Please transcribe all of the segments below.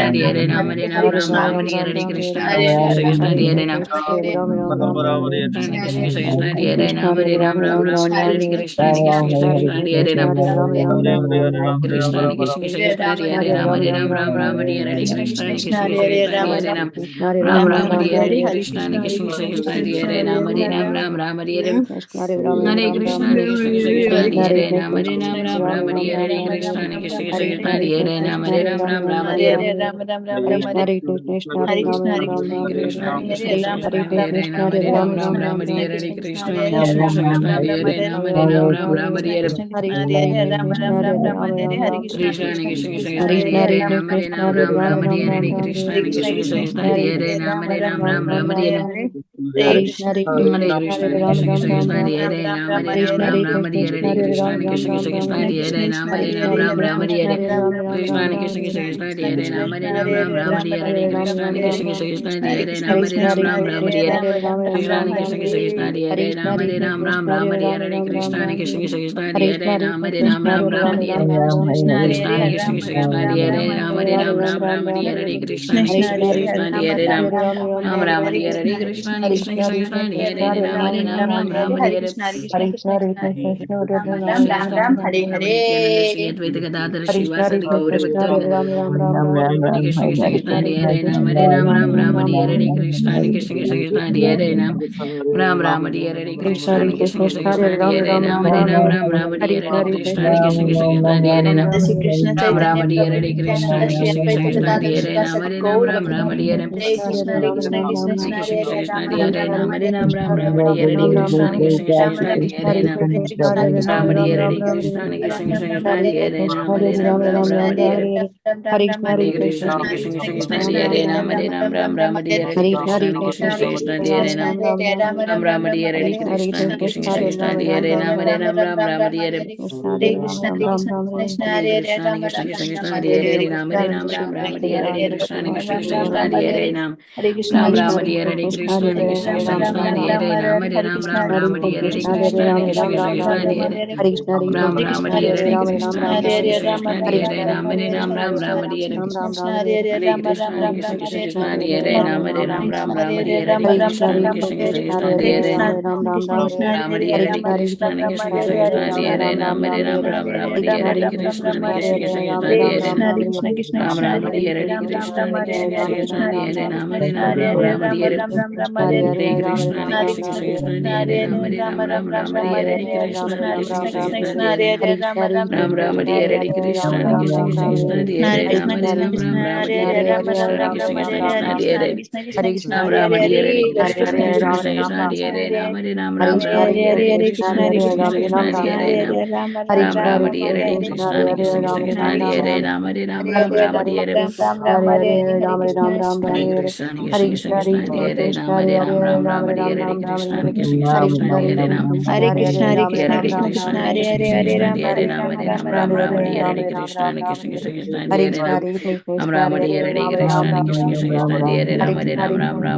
Krishna Hare Hare Ram Hare Ram Ram Ram Hare Hare Krishna Hare Krishna Krishna Hare Hare Ram Krishna Krishna Krishna Hare Hare Ram Hare Ram Ram Ram Hare Hare Krishna Krishna Krishna Hare Hare Ram Krishna Krishna Krishna Hare Hare Ram Hare Ram Ram Ram Hare Hare Krishna Krishna Krishna Hare Hare Ram Ram Ram Hare Hare Krishna Krishna Krishna Hare Hare Ram Hare Ram Ram Ram Hare Hare Hare Krishna Hare Krishna Krishna Hare Hare Ram Hare Ram Ram Ram Hare Hare Krishna Krishna Krishna Hare Hare Ram Hare Ram Ram Ram Hare Hare Hare Krishna Hare Krishna Krishna Krishna Hare Hare Ram Hare Ram Ram Ram Hare Hare Krishna Krishna Krishna Hare Hare Ram Hare Ram Ram Ram Hare Hare Krishna Krishna Krishna Krishna Hare Hare Ram Hare Ram Ram Ram Hare Hare Krishna Krishna Krishna Krishna Hare Hare Ram Hare Ram Ram Ram Hare Hare Hare Krishna Hare Krishna Krishna Krishna Hare Hare Ram Hare Ram Ram Ram Hare Hare Krishna Krishna Krishna Krishna Hare Hare Ram Hare Ram Ram Ram Hare Hare Krishna Krishna Krishna Krishna Hare Hare Ram Hare Ram Ram Ram Hare Hare Krishna Krishna Krishna Krishna Hare Hare Ram Hare Ram Ram Ram Hare Hare Krishna Krishna Krishna Krishna Hare Hare Ram Hare Ram Ram Ram Hare Hare Krishna Krishna Krishna Krishna Hare Hare Ram Hare Ram Ram Ram Hare Hare Krishna Krishna Krishna Krishna Hare Hare Ram Hare Ram Ram Ram Hare Hare Krishna Krishna Krishna Krishna Hare Hare Ram Ram Ram Hare Hare Krishna Krishna Krishna Krishna Hare Hare Ram Hare Ram Ram Ram Hare Hare Krishna Krishna Prabhu Nityananda Sri Advaita Gadadhar Shivasadi Gauri Bhaktivinoda Hare Krishna Krishna Krishna Hare Hare Ram Hare Ram Ram Ram Hare Hare Krishna Krishna Krishna Krishna Hare Hare Ram Ram Ram Hare Hare Krishna Krishna Krishna Krishna Hare Hare Ram Hare Ram Ram Ram Hare Hare Krishna Krishna Krishna Krishna Hare Hare Ram Ram Ram Hare Hare Krishna Krishna Krishna Krishna Hare Hare Ram Hare Ram Ram Ram Hare Hare Hare Krishna Krishna Hare Hare Ram Hare Ram Ram Ram Hare Hare Krishna Krishna Krishna Krishna Hare Hare Ram Ram Hare Hare Krishna Krishna Krishna Krishna Hare Hare Ram Hare Ram Ram Ram Hare Hare Hare Krishna Krishna Krishna Krishna Hare Hare Ram Hare Ram Ram Ram Hare Hare Krishna Krishna Krishna Krishna Hare Hare Ram Ram Ram Hare Hare Krishna Krishna Krishna Krishna Hare Hare Ram Hare Ram Ram Ram Hare Hare Hare Krishna Krishna Krishna Krishna Hare Hare Ram Hare Ram Ram Ram Hare Hare Krishna Krishna Krishna Krishna Hare Hare Ram Ram Ram Hare Hare Krishna Krishna Krishna Krishna Hare Hare Ram Hare Ram Ram Ram Hare Hare Krishna Krishna Krishna Krishna Hare Hare Ram Ram Hare Hare Krishna Krishna Krishna Krishna Hare Hare Ram Hare Ram Ram Ram Hare Hare Hare Krishna Krishna Krishna Krishna Hare Hare Ram Hare Ram Ram Ram Hare Hare Krishna Krishna Krishna Krishna Hare Hare Ram Hare Hare Krishna Krishna Krishna Krishna Hare Hare Ram Hare Ram Ram Ram Hare Hare Krishna Krishna Krishna Krishna Hare Hare Ram Ram Hare Hare Krishna Krishna Krishna Krishna Hare Hare Ram Hare Ram Ram Ram Hare Hare Hare Krishna Krishna Krishna Krishna Hare Hare Ram Hare Ram Ram Ram Hare Hare Krishna Krishna Krishna Krishna Hare Hare Ram Ram Hare Hare Krishna Krishna Krishna Krishna Hare Hare Ram Hare Ram Ram Ram Hare Hare Krishna Krishna Krishna Krishna Hare Hare Ram Ram Hare Hare Krishna Krishna Krishna Krishna Hare Hare Ram Hare Ram Ram Ram Hare Hare Krishna Krishna Krishna Krishna Hare Hare Ram Ram Hare Hare Krishna Krishna Krishna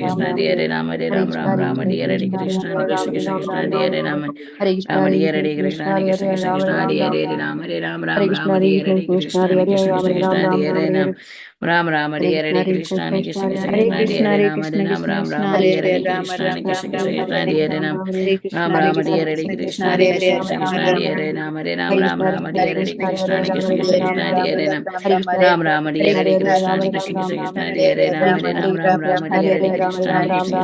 Krishna Hare Hare Ram Hare Ram Ram Ram Hare Hare Hare Krishna Krishna Krishna Krishna Hare Hare Ram Hare Ram Ram Ram Hare Hare Krishna Krishna Krishna Krishna Hare Hare Ram Hare Krishna Krishna Krishna Krishna Hare Hare Ram Hare Ram Ram Ram Hare Hare Krishna Krishna Krishna Krishna Hare Hare Ram Ram Ram Hare Hare Krishna Krishna Krishna Krishna Hare Hare Ram Hare Ram Ram Ram Hare Hare Krishna Krishna Krishna Krishna Hare Hare Ram Ram Hare Hare Krishna Krishna Krishna Krishna Hare Hare Ram Hare Ram Ram Ram Hare Hare Krishna Krishna Krishna Krishna Hare Hare Ram Ram Hare Hare Krishna Krishna Krishna Krishna Hare Hare Ram Hare Ram Ram Ram Hare Hare Krishna Krishna Krishna Krishna Hare Hare Ram Ram Ram Hare Hare Krishna Krishna Krishna Krishna Hare Hare Ram Hare Ram Ram Ram Hare Hare Krishna Krishna Krishna Krishna Hare Hare Ram Ram Ram Hare Hare Krishna Krishna Krishna Krishna Hare Hare Ram Hare Ram Ram Ram Hare Hare Krishna Krishna Krishna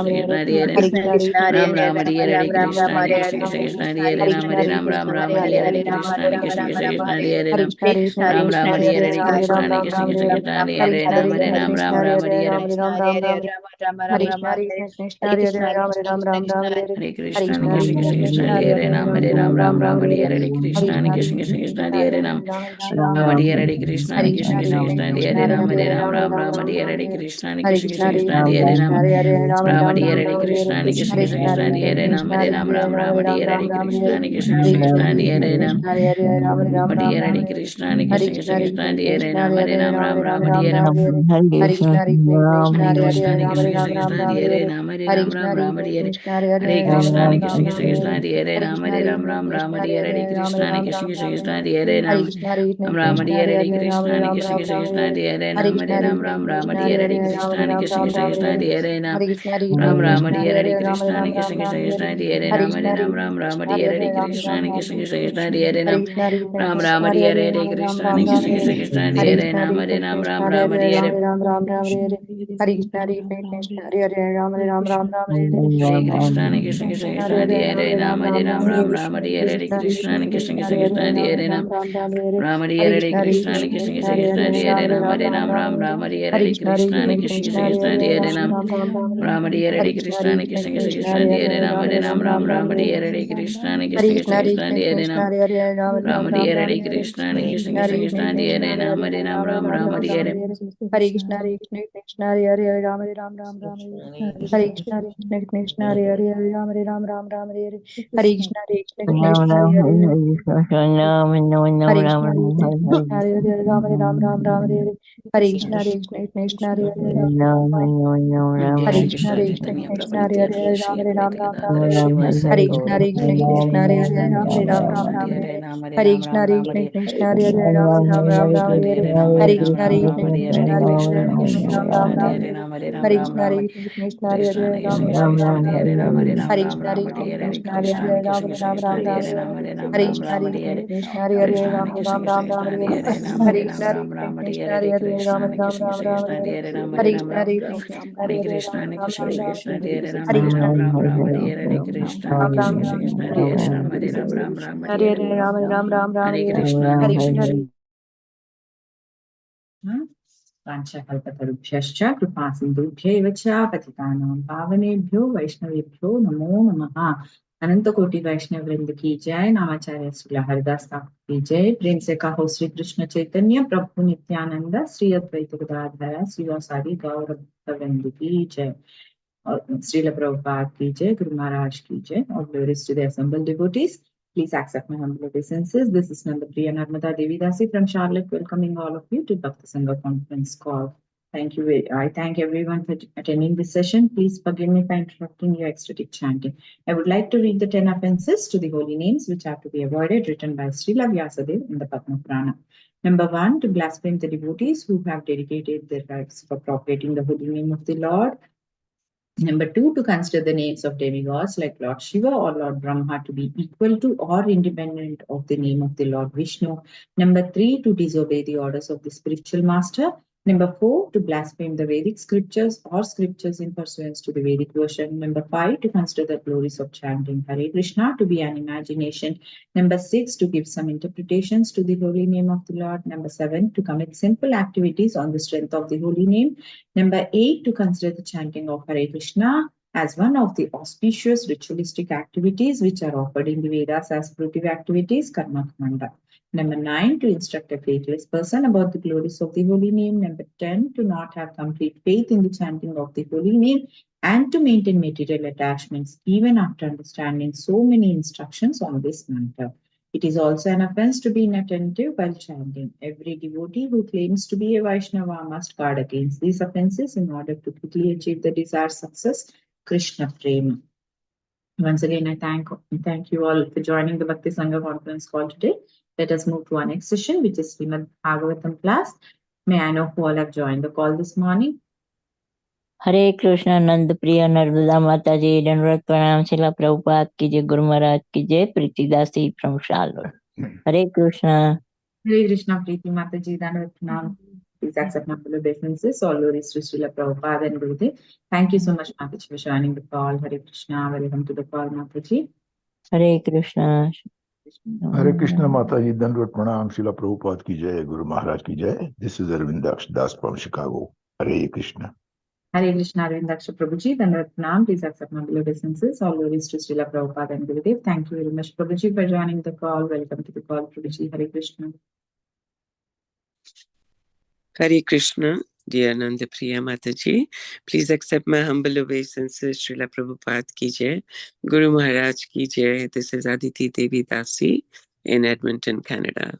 Krishna Hare Hare Ram Ram Ram Hare Hare Krishna Krishna Krishna Krishna Hare Hare Ram Hare Ram Ram Ram Hare Hare Krishna Krishna Krishna Krishna Hare Hare Ram Ram Hare Hare Krishna Krishna Krishna Krishna Hare Hare Ram Hare Ram Ram Ram Hare Hare Krishna Krishna Krishna Krishna Hare Hare Ram Ram Ram Hare Hare Krishna Krishna Krishna Krishna Hare Hare Ram Hare Ram Ram Ram Hare Hare Hare Krishna Krishna Krishna Krishna Hare Hare Ram Hare Ram Ram Ram Hare Hare Krishna Krishna Krishna Krishna Hare Hare Ram Ram Hare Hare Krishna Krishna Krishna Krishna Hare Hare Ram Hare Ram Ram Ram Hare Hare Krishna Krishna Krishna Krishna Hare Hare Ram Ram Hare Hare Krishna Krishna Krishna Krishna Hare Hare Ram Hare Ram Ram Ram Hare Hare Krishna Krishna Krishna Krishna Hare Hare Ram Hare Hare Krishna Krishna Krishna Krishna Hare Hare Ram Ram Hare Ram. Hare Krishna, Hare Krishna, Hare Krishna, Hare Ram, Ram, Ram, Hare Hare. Hare Krishna, Hare Krishna, Hare Hare Ram, Ram, Ram, Ram, Hare Hare. Hare Krishna, Hare Krishna, Hare Hare Ram, Ram, Ram, Ram, Hare Hare. Hare Krishna, Hare Krishna, Hare Hare Ram, Ram, Ram, Ram, Hare Hare. Hare Krishna, Hare Krishna, Hare Hare Ram, Ram, Ram, Ram, Hare Hare. Hare Krishna, Hare Krishna, Hare Hare Ram, Ram, Ram, Ram, Hare Hare. Hare Krishna, Hare Krishna, Hare Hare Ram, Ram, Ram, Hare Hare. Hare Krishna, Hare Krishna, Hare Hare Ram, Ram, Ram, Ram, Hare Hare. Hare Krishna, Hare Krishna, Hare Hare Ram, Ram, Ram, Ram, Hare Hare. Hare Krishna, Hare Krishna, Hare Hare Ram, Ram, Ram, Ram, Hare Hare. Hare Krishna, Hare Krishna, Hare Hare Ram, Ram, Ram, Ram, Hare Hare. Hare Krishna, Hare Krishna, Hare Hare Ram, Ram, Ram, Ram, Hare Hare. Hare Krishna, Hare Krishna, Hare Hare Ram, Ram, Ram, Ram, Hare Hare. Hare Krishna, Hare Krishna, Hare Hare Ram, Ram, Ram, Ram, Hare Hare. Hare Krishna, Hare Krishna, Hare Hare Ram, Ram, Ram, Ram, Hare Hare. Hare Krishna, Hare Krishna, Hare Hare Ram, Ram, Ram, Ram, Hare Hare. Hare Krishna, Hare Krishna, Hare Hare Ram, Ram, Ram, Ram, Hare Hare. Hare Krishna, Hare Krishna, Hare Hare Ram, Ram, Ram, Ram, Hare Hare. Hare Krishna, Hare Krishna, Hare Hare Ram, Ram, Ram, Ram, Hare Hare. Hare Krishna, Hare Krishna, Hare Hare. Hare Krishna, Hare Krishna, Hare Hare Ram, Ram, Ram, Ram, Hare Hare. Hare Krishna, Hare Krishna, Hare Hare Ram, Ram, Ram. Hare Jai Krishna, Shri Hare Chaitanya Krishna, Prabhu Hare Hare Nityananda Ram, Shri Ram, Advaita Ram, Ram, Gadadara Hare Hare. Shivasari Hare Krishna, Gaura Hare Bhaktani Krishna, Taini Hare Hare Taini Ram, Shri Ram, Shri Ram, Shri Ram, Hare Hare Hare. Rama Hare Hare Krishna, Ram Hare Ram Hare Krishna, Hare Hare Krishna Hare Ram, Ram, Ram, Ram, Krishna Hare Hare. Hare Ram Hare Hare Ram Krishna, Hare Ram Ram Hare Krishna, Hare Hare Krishna Hare Hare Ram, Shri Ram, Shri Ram, Krishna Ram, Hare Hare Hare. Ram Hare Ram Hare Ram Krishna, Ram Hare Hare Krishna, Hare Krishna Hare Hare Ram, Shri Ram, Shri Ram, Krishna Ram, Hare Hare Hare. Ram Hare Ram Hare Ram Krishna, Ram Hare Hare Hare Krishna, Hare Krishna Hare Hare Ram, Shri Shri Ram, Krishna Ram, Ram, Hare Hare Ram Hare. Hare Ram Hare Ram Krishna, Ram Hare Hare Hare Krishna, Hare Hare Krishna Ram, Hare Ram, Shri Ram, Ram, Krishna Hare Hare Hare. Hare Ram Hare Hare Krishna, Ram Hare Ram Ram Hare Krishna, Hare Hare Hare Krishna Ram, Hare Ram, Shri Ram, Krishna Ram, Hare Hare Hare. Ram Hare Hare Ram Krishna, Ram Hare Ram Krishna, Hare Hare Hare Krishna Ram, Hare Ram, Krishna Ram, Ram, Krishna Hare Hare. Hare Ram Hare Hare Krishna, Ram Hare Ram Ram Krishna, Hare Hare Hare Hare Krishna Ram, Hare Ram, Krishna Ram, Krishna Ram, Hare Hare Hare. Ram Hare Ram Ram Ram Hare Hare Hare Hare Ram, Ram, Ram, Ram, Hare Hare Hare. Krishna Hare Krishna, Hare वाञ्छकल्पतरुभ्यश्च कृपासिन्धुभ्यैव च पतितानां पावनेभ्यो वैष्णवेभ्यो नमो नमः। अनंत कोटि वैष्णव वृंद की जय। नामाचार्य श्री हरिदास ठाकुर की जय। प्रेम से कहो श्री कृष्ण चैतन्य प्रभु नित्यानंद श्री अद्वैत गदाधर श्रीवासादि गौर वृंद की जय। और श्रील प्रभुपाद की जय, गुरु महाराज की जय, और glories to the assembled devotees. Please accept my humble obeisances. This is Nandapriya Narmada Devi Dasi from Charlotte, welcoming all of you to Bhakti Sangha conference call. Thank you. I thank everyone for attending this session. Please forgive me for interrupting your ecstatic chanting. I would like to read the 10 offenses to the holy names which are to be avoided, written by Srila Vyasadeva in the Padma Purana. Number 1, to blaspheme the devotees who have dedicated their lives for propagating the holy name of the Lord. Number 2, to consider the names of demigods like Lord Shiva or Lord Brahma to be equal to or independent of the name of the Lord Vishnu. Number 3, to disobey the orders of the spiritual master. Number 4, to blaspheme the Vedic scriptures or scriptures in pursuance to the Vedic version. Number 5, to consider the glories of chanting Hare Krishna to be an imagination. Number 6, to give some interpretations to the holy name of the Lord. Number 7, to commit simple activities on the strength of the holy name. Number 8, to consider the chanting of Hare Krishna as one of the auspicious ritualistic activities which are offered in the Vedas as fruitive activities, karma kanda. Number 9, to instruct a faithless person about the glories of the holy name. Number 10, to not have complete faith in the chanting of the holy name and to maintain material attachments even after understanding so many instructions on this matter. It is also an offense to be inattentive while chanting. Every devotee who claims to be a Vaishnava must guard against these offenses in order to quickly achieve the desired success, Krishna Prema. Once again, I thank you all for joining the Bhakti Sangha conference call today. Let us move to our next session, which is Srimad Bhagavatam class. May I know who all have joined the call this morning? हरे कृष्ण नंद प्रिय नर्मदा माता जी दंडवत प्रणाम शिला प्रभुपाद की जय गुरु महाराज की जय Preetidasi from Charlotte Hare Krishna Hare Krishna, Preeti Mataji, Dandavat Pranam. Please accept my obeisances. All glories to Srila Prabhupada and Gurudev. Thank you so much, Mataji, for joining the call. Hare Krishna, welcome to the call, Mataji. हरे कृष्ण हरे कृष्ण माता जी दंडवत प्रणाम शिला प्रभुपाद की जय गुरु महाराज की जय this is Arvind Das from Chicago Hare Krishna Hare Krishna, Arvindaksha Prabhuji, Dandavat Pranam. Please accept my obeisances. All glories to Srila Prabhupada and Gurudev. Thank you very much, Prabhuji, for joining the call. Welcome to the call, Prabhuji. Hare Krishna. Hare Krishna, dear Nanda Priya Mataji. Please accept my humble obeisances. Srila Prabhupada ki jai, Guru Maharaj ki jai. This is Aditi Devi Dasi in Edmonton, Canada.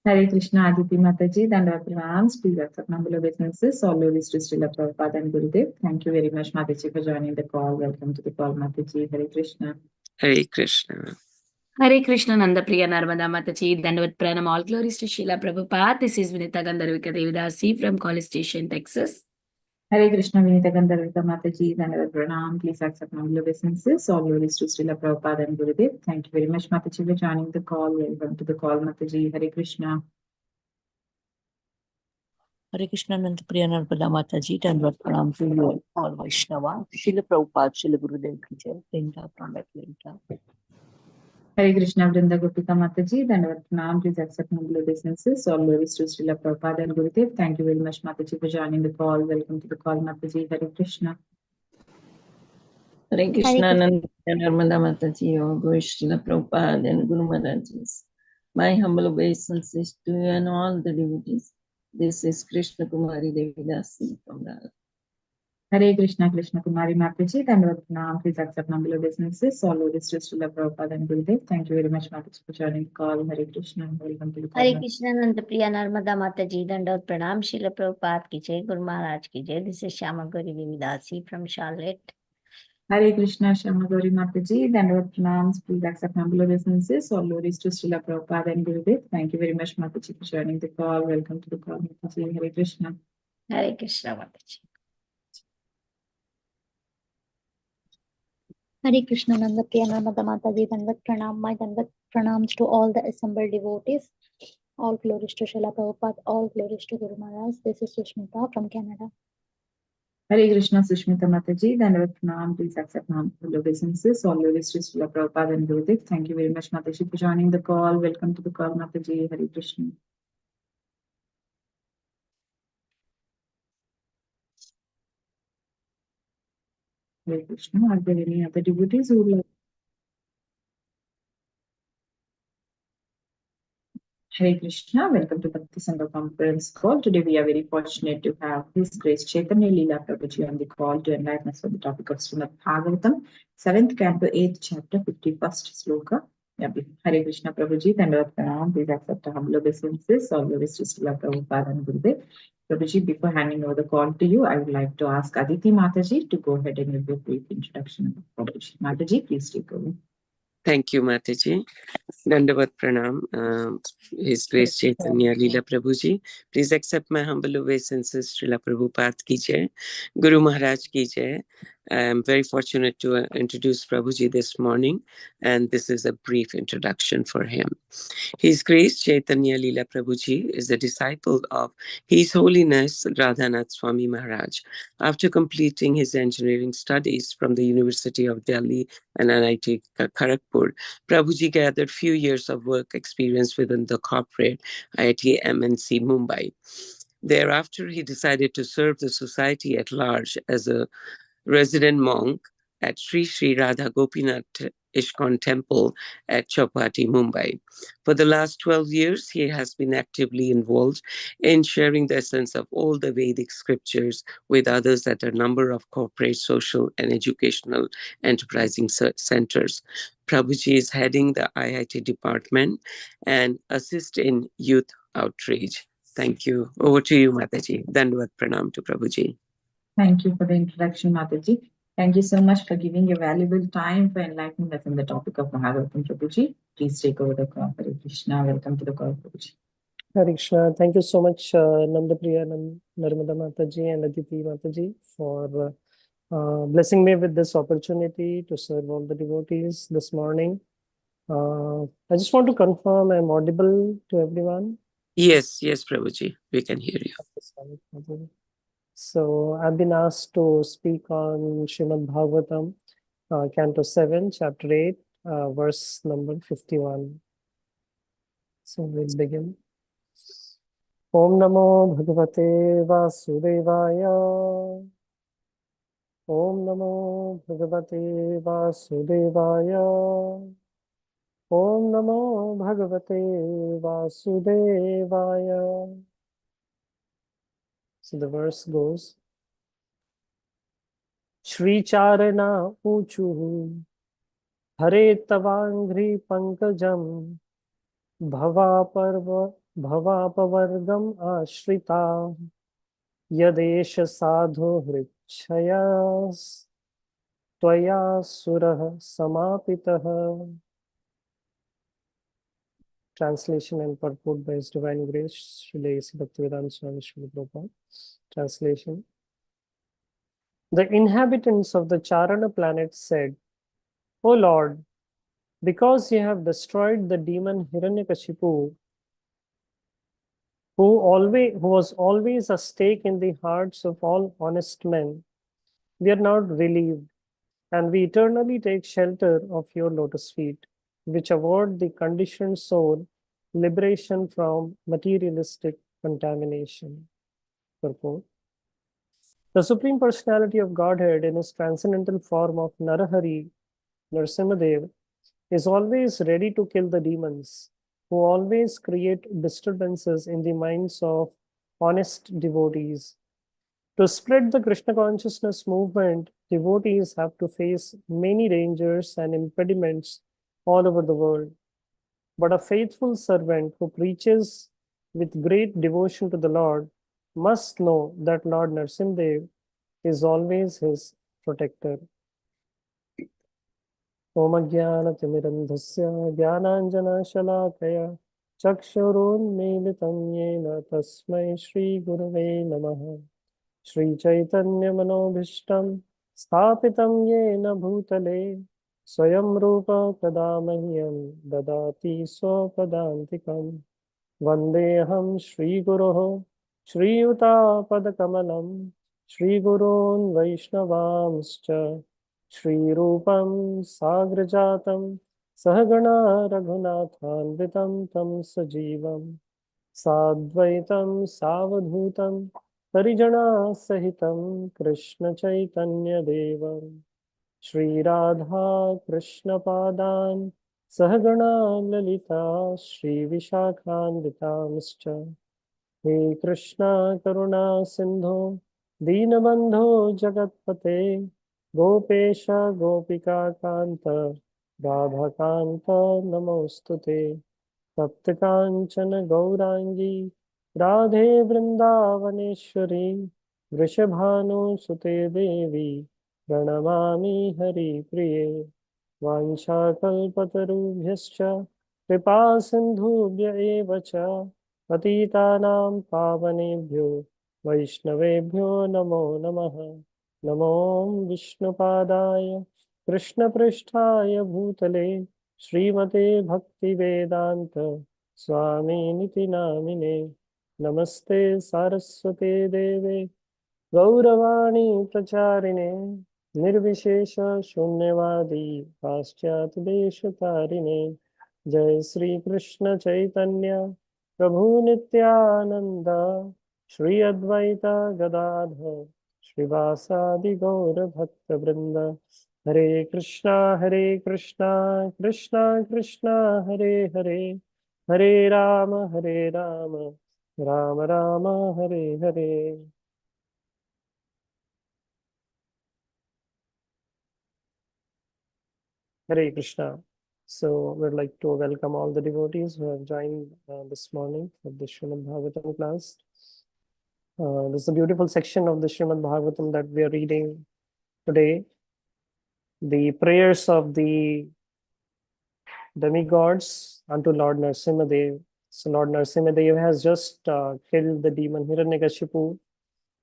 Hare Krishna, Aditi Mataji, Dandavad Pranams. Please accept humble obeisances. All glories to Srila Prabhupada and Gurudev. Thank you very much, Mataji, for joining the call. Welcome to the call, Mataji. Hare Krishna. Hare Krishna. Hare Krishna, Nanda Priya Narmada Mataji, Dandavat Pranam, all glories to Srila Prabhupada. This is Vinita Gandharvika Devidasi from College Station, Texas. Hare Krishna, Vinita Gandharvika Mataji, Dandavad Pranam. Please accept humble obeisances. All glories to Srila Prabhupada and Gurudev. Thank you very much, Mataji, for joining the call. Welcome to the call, Mataji. Hare Krishna. Hare Krishna, Nanda Priya Narmada Mataji, Dandavad Pranam to you all Vaishnava. Srila Prabhupada, Srila Gurudev ki jai. Linda from Atlanta. Hare Krishna, Vrinda Gopika Mataji, Dandavad Pranam. Please accept humble obeisances. All glories to Srila Prabhupada and Gurudev. Thank you very much, Mataji, for joining the call. Welcome to the call, Mataji. Hare Krishna. Hare Krishna, Nanda Priya Narmada Mataji, all glories to Srila Prabhupada and Guru Maharajis. My humble obeisances to you and all the devotees. This is Krishna Kumari Devidasi from the Hare Krishna, Krishna Kumari Mataji, Dandavad Pranam. Please accept humble obeisances. All glories to Srila Prabhupada and Gurudev. Thank you very much, Mataji, for joining the call. Hare Krishna. Welcome to the call. Hare Krishna, Nanda Priya Narmada Mataji, Dandavat Pranam, Srila Prabhupada ki jai, Guru Maharaj ki jai. This is Shyama Gauri Devidasi from Charlotte. Hare Krishna, Shama Gauri Mataji, Dandavad Pranams. Please accept humble obeisances. All glories to Srila Prabhupada and Gurudev. Thank you very much, Mataji, for joining the call. Welcome to the call, Mataji. Hare Krishna. Hare Krishna Mataji. Hare Krishna, Nanda Priya Narmada Mataji, Dandavat Pranam. My Dandavat Pranams to all the assembled devotees. All glories to Srila Prabhupada, all glories to Guru Maharaj. This is Sushmita from Canada. Hare Krishna, Sushmita Mataji, Dandavad Pranam. Please accept humble obeisances. All glories to Srila Prabhupada and Gurudev. Thank you very much, Mataji, for joining the call. Welcome to the call, Mataji. Hare Krishna. Hare Krishna. Are there any other devotees who would like? Hare Krishna, welcome to Bhakti Sangha conference call. Today we are very fortunate to have His Grace Chaitanya Lila Prabhuji on the call to enlighten us on the topic of Srimad Bhagavatam, 7th canto, 8th chapter, 51st sloka. Hare Krishna Prabhuji, Dandavad Pranam. Please accept the humble obeisances. All glories to Srila Prabhupada and Gurudev. Prabhuji, before handing over the call to you, I would like to ask Aditi Mataji to go ahead and give a brief introduction of Prabhuji. Mataji, please take over. Thank you, Mataji. Dandavat Pranam, His Grace Chaitanya Lila Prabhuji. Please accept my humble obeisances. Srila Prabhupada ki jai, Guru Maharaj ki jai. I am very fortunate to introduce Prabhuji this morning, and this is a brief introduction for him. His Grace Chaitanya Lila Prabhuji is a disciple of His Holiness Radhanath Swami Maharaj. After completing his engineering studies from the University of Delhi and NIT Kharagpur, Prabhuji gathered few years of work experience within the corporate IIT MNC Mumbai. Thereafter, he decided to serve the society at large as a resident monk at Sri Sri Radha Gopinath Ishkon Temple at Chowpatty, Mumbai. For the last 12 years, he has been actively involved in sharing the essence of all the Vedic scriptures with others at a number of corporate, social, and educational enterprising centers. Prabhuji is heading the IIT department and assists in youth outreach. Thank you. Over to you, Mataji. Dandavad Pranam to Prabhuji. Thank you for the introduction, Mataji. Thank you so much for giving your valuable time for enlightening us on the topic of Bhagavatam, Prabhuji. Please take over the call. Hare Krishna. Welcome to the call, Prabhuji. Hare Krishna. Thank you so much, Nanda Priya Narmada Mataji and Aditi Mataji, for blessing me with this opportunity to serve all the devotees this morning. I just want to confirm I'm audible to everyone. Yes, Prabhuji, we can hear you. So I've been asked to speak on Srimad Bhagavatam, Canto 7, Chapter 8, verse number 51. So we'll begin. Om Namo Bhagavate Vasudevaya. Om Namo Bhagavate Vasudevaya. Om Namo Bhagavate Vasudevaya. So the verse goes, Shri Charana Uchu Hare Tavangri Pankajam Bhava Parva भवापवर्गम् आश्रिता यदेष साधु हृच्छयास् त्वया सुरः समापितः. Translation and purport by His Divine Grace, Srila A.C. Bhaktivedanta Swami Srila Prabhupada. Translation. The inhabitants of the Charana planet said, O Lord, because you have destroyed the demon Hiranyakashipu, who was always a stake in the hearts of all honest men, we are now relieved, and we eternally take shelter of your lotus feet, which award the conditioned soul liberation from materialistic contamination. Purport. The Supreme Personality of Godhead in his transcendental form of Narahari, Nrsimhadev, is always ready to kill the demons, who always create disturbances in the minds of honest devotees. To spread the Krishna consciousness movement, devotees have to face many dangers and impediments all over the world. But a faithful servant who preaches with great devotion to the Lord must know that Lord Nrsimhadev is always his protector. Om Jnanatimirandhasya Jnananjanashalakaya Chakshurunmilitam Yena Tasmai Shri Gurave Namaha. Shri Chaitanya Manobhishtam Sthapitam Yena Bhutale Swayam Rupa Kadamahyam Dadati Swapadantikam Vandeham Shri Guroho Shri Yuta Padakamalam Shri Gurun Vaishnavamscha Shri Rupam Sagrajatam Sahagana Raghunathanvitam Tam Sajivam Sadvaitam Savadhutam Parijana Sahitam Krishna Chaitanya Devam Shri Radha Krishna Padan Sahagana Lalita Shri Vishakhanvitamscha. He Krishna Karuna Sindhu Deenabandho Jagatpate Gopesha Gopika Kanta Radha Kanta Namostute Tapta Kanchana Gaurangi Radhe Vrindavaneshwari Vrishabhanu Sute Devi Pranamami Hari Priye Vanchakalpatarubhyascha Kripa Sindhubhya eva cha Patitanam Pavanebhyo Vaishnavebhyo Namo Namaha. Namo Vishnupadaya Krishna Pristhaya Bhutale Srimate Bhaktivedanta Swami Niti Namine. Namaste Saraswate Deve Gauravani Pracharine Nirvishesha Shunyavadi Paschat Deshatarine. Jai Sri Krishna Chaitanya Prabhu Nityananda Shri Advaita Gadadhar Shrivasadi Gaura Bhakta Vrinda. Hare Krishna Krishna Krishna Hare Hare Hare Rama Rama Rama Hare Hare. Hare Krishna. So we'd like to welcome all the devotees who have joined this morning for the Srimad Bhagavatam class. This is a beautiful section of the Srimad Bhagavatam that we are reading today. The prayers of the demigods unto Lord Nrsimhadev. So Lord Nrsimhadev has just killed the demon Hiranyakashipu,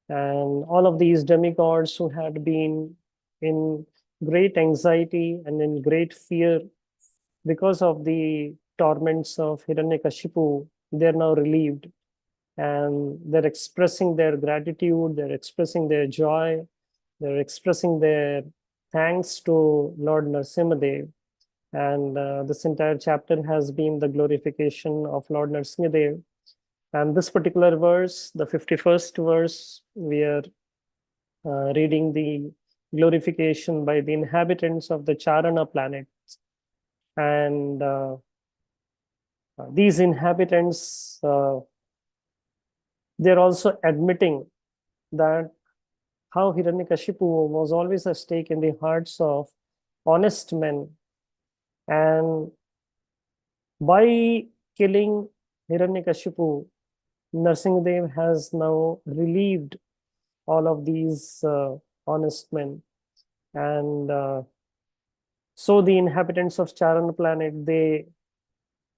and all of these demigods who had been in great anxiety and in great fear because of the torments of Hiranyakashipu, they are now relieved, and they're expressing their gratitude, they're expressing their joy, they're expressing their thanks to Lord Nrsimhadev. And this entire chapter has been the glorification of Lord Nrsimhadev. And this particular verse, the 51st verse, we are reading the glorification by the inhabitants of the Charana planet. And these inhabitants, they're also admitting that how Hiranyakashipu was always a stake in the hearts of honest men. And by killing Hiranyakashipu, Narsingadev has now relieved all of these honest men. And so the inhabitants of Charan planet, they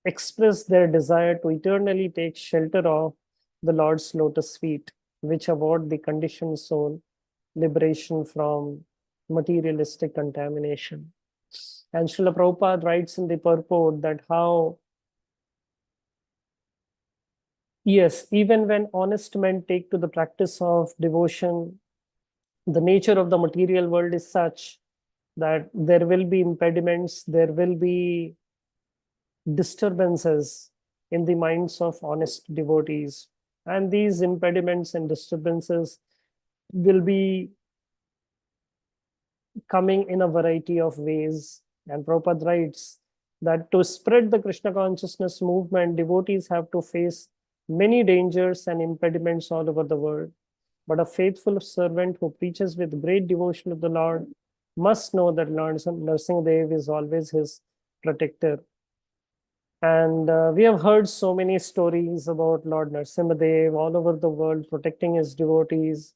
express their desire to eternally take shelter of the Lord's lotus feet, which award the conditioned soul liberation from materialistic contamination. And Srila Prabhupada writes in the purport that how, yes, even when honest men take to the practice of devotion, the nature of the material world is such that there will be impediments, there will be disturbances in the minds of honest devotees. And these impediments and disturbances will be coming in a variety of ways. And Prabhupada writes that to spread the Krishna consciousness movement, devotees have to face many dangers and impediments all over the world. But a faithful servant who preaches with great devotion of the Lord must know that Lord Narsingadev is always his protector. And we have heard so many stories about Lord Narsingadev all over the world protecting his devotees.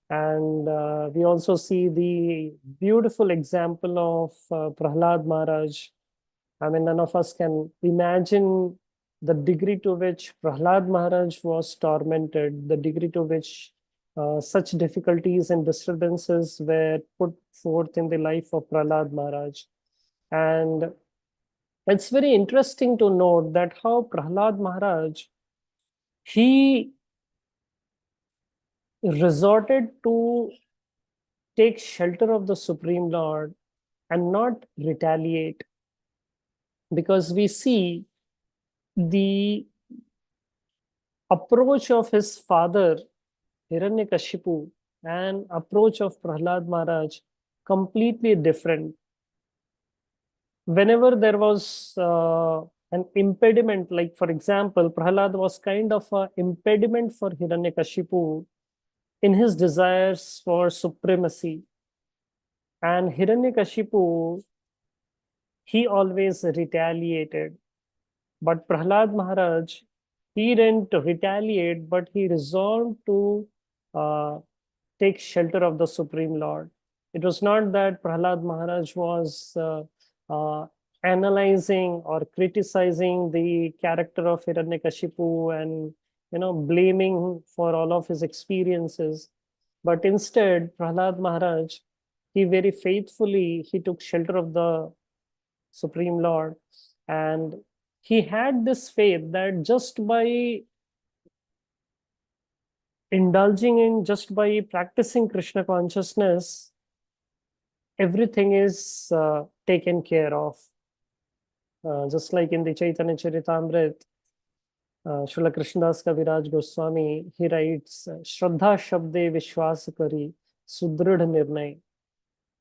And we also see the beautiful example of Prahlad Maharaj. I mean, none of us can imagine the degree to which Prahlad Maharaj was tormented, the degree to which such difficulties and disturbances were put forth in the life of Prahlad Maharaj. And it's very interesting to note that how Prahlad Maharaj, he resorted to take shelter of the Supreme Lord and not retaliate, because we see the approach of his father Hiranyakashipu and approach of Prahlad Maharaj completely different. Whenever there was an impediment, like for example, Prahlad was kind of an impediment for Hiranyakashipu in his desires for supremacy. And Hiranyakashipu, he always retaliated. But Prahlad Maharaj, he didn't retaliate, but he resolved to take shelter of the Supreme Lord. It was not that Prahlad Maharaj was analyzing or criticizing the character of Hiranyakashipu and blaming for all of his experiences, but instead Prahlad Maharaj, he very faithfully he took shelter of the Supreme Lord, and he had this faith that just by indulging in, just by practicing Krishna consciousness, everything is taken care of. Just like in the Chaitanya Charitamrita, Srila Krishnadas Kaviraj Goswami, he writes, Shraddha Shabde Vishwas Kari, Sudrid Nirnay,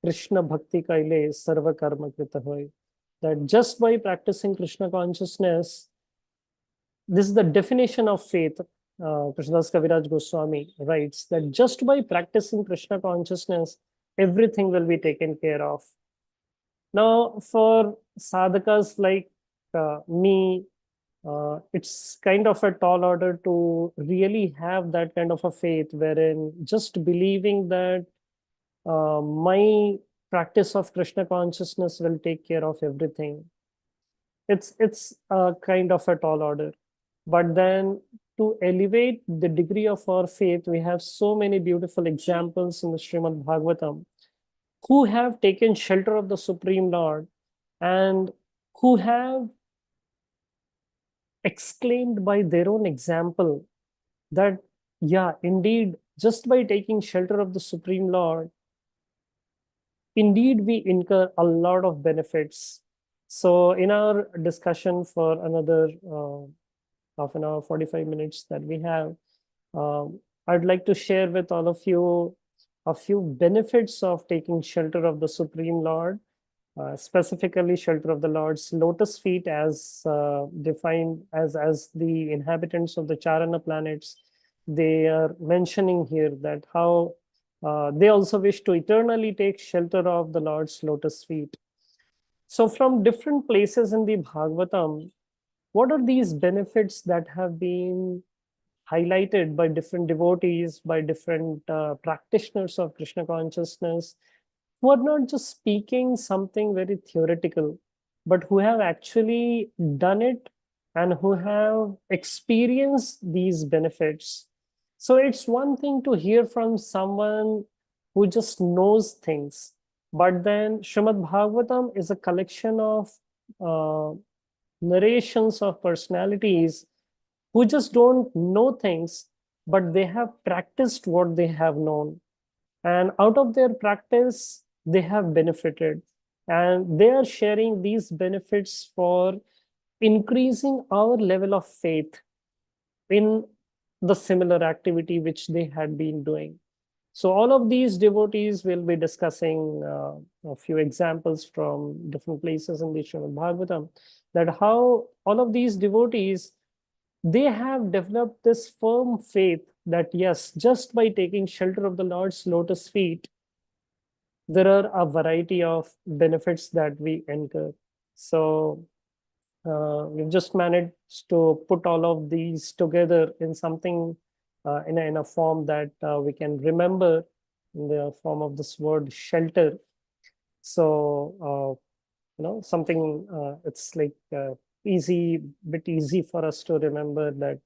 Krishna Bhakti Kaile Sarva Karma Krita Hoy. That just by practicing Krishna consciousness, this is the definition of faith. Krishnadas Kaviraj Goswami writes that just by practicing Krishna consciousness, everything will be taken care of. Now, for sadhakas like me, it's kind of a tall order to really have that kind of a faith wherein just believing that my practice of Krishna consciousness will take care of everything. It's a kind of a tall order. But then to elevate the degree of our faith, we have so many beautiful examples in the Srimad Bhagavatam who have taken shelter of the Supreme Lord and who have exclaimed by their own example that, yeah, indeed, just by taking shelter of the Supreme Lord, indeed we incur a lot of benefits. So in our discussion for another half an hour, 45 minutes that we have, I'd like to share with all of you a few benefits of taking shelter of the Supreme Lord, specifically shelter of the Lord's lotus feet as defined as the inhabitants of the Charana planets. They are mentioning here that how they also wish to eternally take shelter of the Lord's lotus feet. So from different places in the Bhagavatam, what are these benefits that have been highlighted by different devotees, by different practitioners of Krishna consciousness, who are not just speaking something very theoretical, but who have actually done it and who have experienced these benefits. So it's one thing to hear from someone who just knows things, but then Srimad Bhagavatam is a collection of uh, narrations of personalities who just don't know things, but they have practiced what they have known. And out of their practice, they have benefited. And they are sharing these benefits for increasing our level of faith in the similar activity which they had been doing. So all of these devotees will be discussing a few examples from different places in the Srimad Bhagavatam, that how all of these devotees, they have developed this firm faith that yes, just by taking shelter of the Lord's lotus feet, there are a variety of benefits that we incur. So we've just managed to put all of these together in something in a form that we can remember, in the form of this word shelter. So something it's like bit easy for us to remember that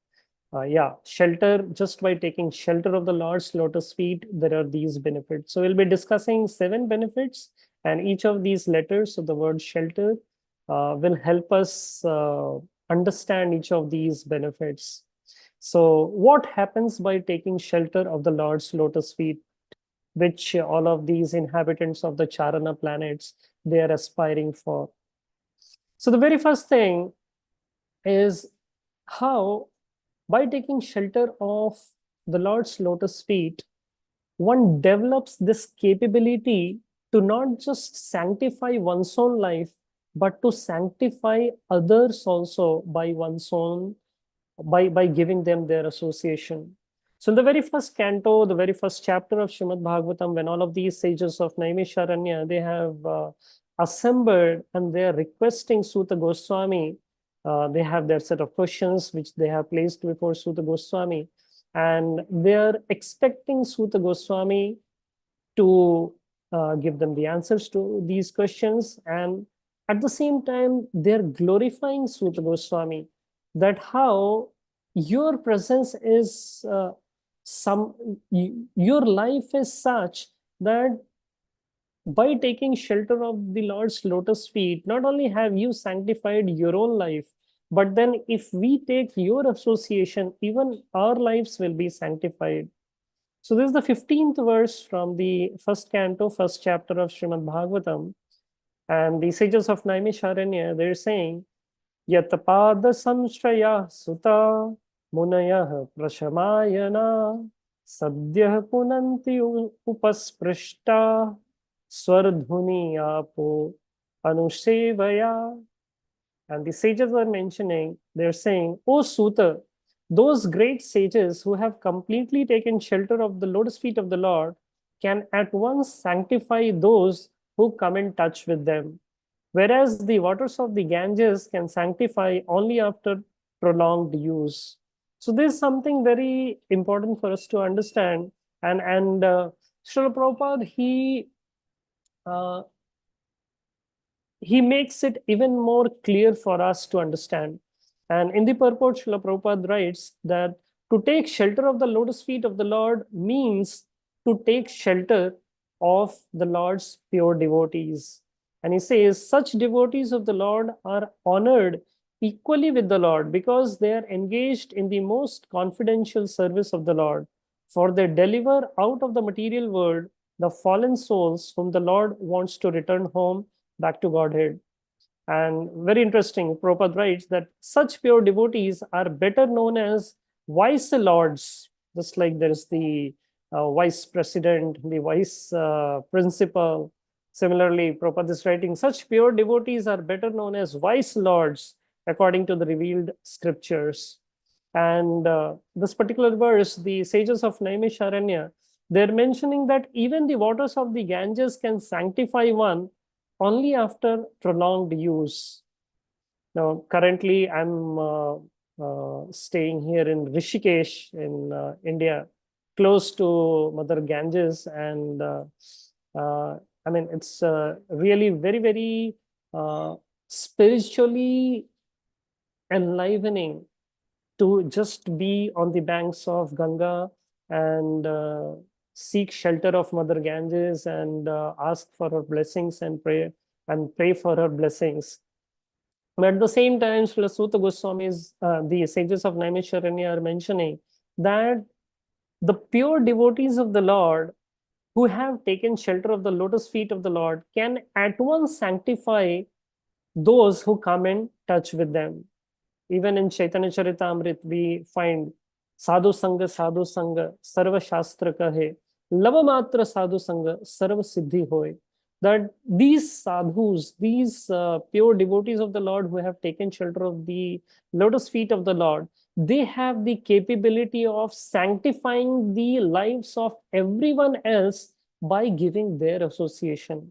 shelter, just by taking shelter of the Lord's lotus feet, there are these benefits. So we'll be discussing 7 benefits, and each of these letters of the word shelter will help us understand each of these benefits. So what happens by taking shelter of the Lord's lotus feet, which all of these inhabitants of the Charana planets, they are aspiring for? So the very first thing is how, by taking shelter of the Lord's lotus feet, one develops this capability to not just sanctify one's own life, but to sanctify others also by one's own, by giving them their association. So in the very first canto, the very first chapter of Srimad Bhagavatam, when all of these sages of Naimisharanya, they have assembled and they are requesting Suta Goswami, they have their set of questions which they have placed before Suta Goswami, and they are expecting Suta Goswami to give them the answers to these questions. And at the same time, they're glorifying Suta Goswami, that how your presence is your life is such that by taking shelter of the Lord's lotus feet, not only have you sanctified your own life, but then if we take your association, even our lives will be sanctified. So this is the 15th verse from the first canto, first chapter of Srimad Bhagavatam. And the sages of Naimisharanya, they're saying, Yatapada samshraya sutta munayah prashamayana sadyah punanti upasprishta swardhuni apo anusevaya. And the sages are mentioning, they're saying, O Suta, those great sages who have completely taken shelter of the lotus feet of the Lord can at once sanctify those who come in touch with them, whereas the waters of the Ganges can sanctify only after prolonged use. So this is something very important for us to understand. And Srila Prabhupada, he makes it even more clear for us to understand. And in the purport, Srila Prabhupada writes that to take shelter of the lotus feet of the Lord means to take shelter of the Lord's pure devotees. And he says, such devotees of the Lord are honored equally with the Lord because they are engaged in the most confidential service of the Lord, for they deliver out of the material world the fallen souls whom the Lord wants to return home back to Godhead. And very interesting, Prabhupada writes that such pure devotees are better known as vice lords, just like there is the vice president, the vice principal. Similarly, Prabhupada is writing, such pure devotees are better known as vice lords according to the revealed scriptures. And this particular verse, the sages of Naimisharanya, they're mentioning that even the waters of the Ganges can sanctify one only after prolonged use. Now, currently, I'm staying here in Rishikesh in India, close to Mother Ganges, and I mean, it's really very, very spiritually enlivening to just be on the banks of Ganga and seek shelter of Mother Ganges and ask for her blessings and pray for her blessings. But at the same time, Srila Suta Goswami's, the sages of Naimisharanya are mentioning that the pure devotees of the Lord who have taken shelter of the lotus feet of the Lord can at once sanctify those who come in touch with them. Even in Chaitanya Charitamrit, we find Sadhu Sangha, Sarva Shastra Kahe, Lava Matra Sadhu Sangha, Sarva Siddhi Hoy. That these sadhus, these pure devotees of the Lord who have taken shelter of the lotus feet of the Lord, they have the capability of sanctifying the lives of everyone else by giving their association.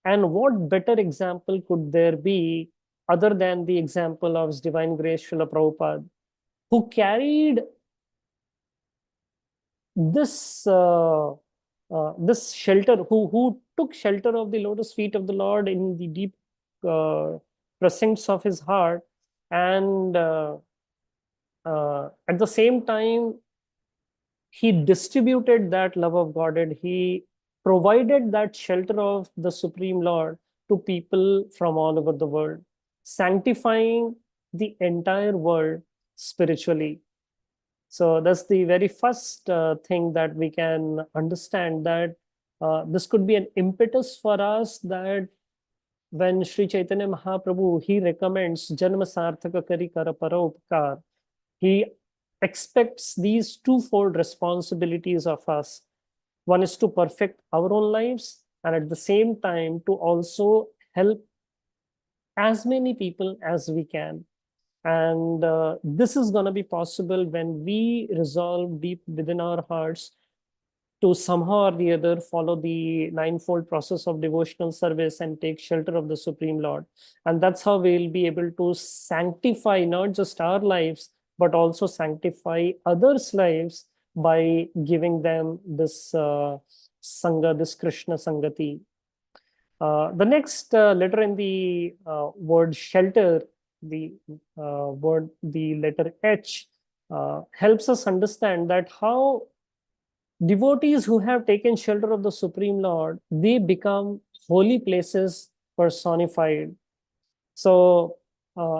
And what better example could there be other than the example of His Divine Grace Srila Prabhupada, who carried this this shelter, who took shelter of the lotus feet of the Lord in the deep precincts of his heart, and at the same time he distributed that love of Godhead. He provided that shelter of the Supreme Lord to people from all over the world, sanctifying the entire world spiritually. So that's the very first thing that we can understand, that this could be an impetus for us, that when Sri Chaitanya Mahaprabhu, he recommends Janma Sarthaka Kari Kara Paropkar, he expects these twofold responsibilities of us. One is to perfect our own lives, and at the same time to also help as many people as we can. And this is going to be possible when we resolve deep within our hearts to somehow or the other follow the ninefold process of devotional service and take shelter of the Supreme Lord. And that's how we'll be able to sanctify not just our lives, but also sanctify others' lives by giving them this Sangha, this Krishna Sangati. The next letter in the word shelter, the letter H, helps us understand that how devotees who have taken shelter of the Supreme Lord, they become holy places personified. So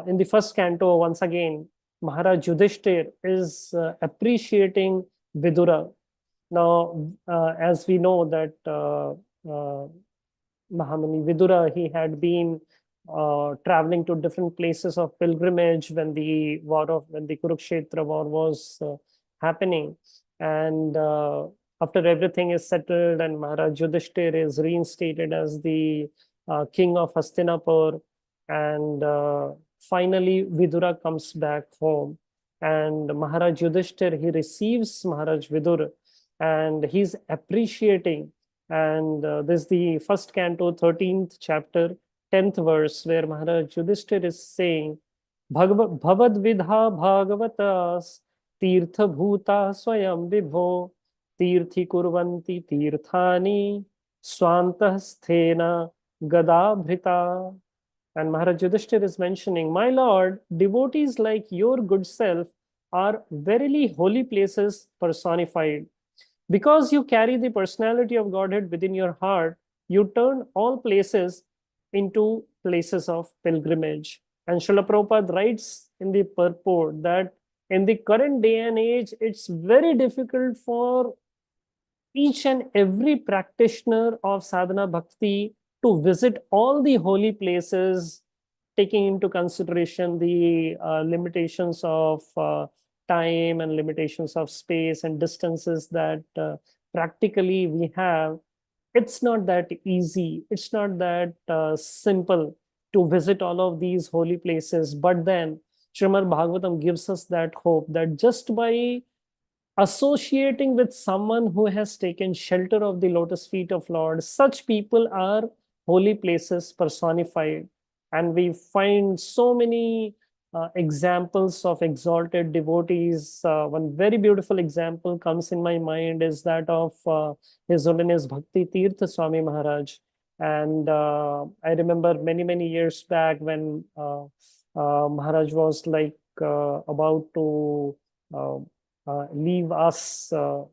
in the first canto, once again, Maharaj Yudhishthir is appreciating Vidura. Now, as we know that Mahamani Vidura, he had been traveling to different places of pilgrimage when the Kurukshetra war was happening. And after everything is settled and Maharaj Yudhishthir is reinstated as the king of Hastinapur, and finally Vidura comes back home. And Maharaj Yudhishthir, he receives Maharaj Vidur, and he's appreciating. And this is the first canto, 13th chapter, 10th verse, where Maharaj Yudhishthir is saying, Bhavad vidha bhagavatas tirtha bhuta swayam vibho tirthi kurvanti tirthani swantah sthena gadabhrita. And Maharaj Yudhishthir is mentioning, my Lord, devotees like your good self are verily holy places personified. Because you carry the personality of Godhead within your heart, you turn all places into places of pilgrimage. And Srila Prabhupada writes in the purport that in the current day and age, it's very difficult for each and every practitioner of sadhana bhakti to visit all the holy places, taking into consideration the limitations of time and limitations of space and distances that practically we have. It's not that easy. It's not that simple to visit all of these holy places. But then Srimad Bhagavatam gives us that hope that just by associating with someone who has taken shelter of the lotus feet of Lord, such people are holy places personified. And we find so many examples of exalted devotees. One very beautiful example comes in my mind is that of His Holiness Bhakti Tirtha Swami Maharaj. And I remember many years back when Maharaj was like about to leave us uh,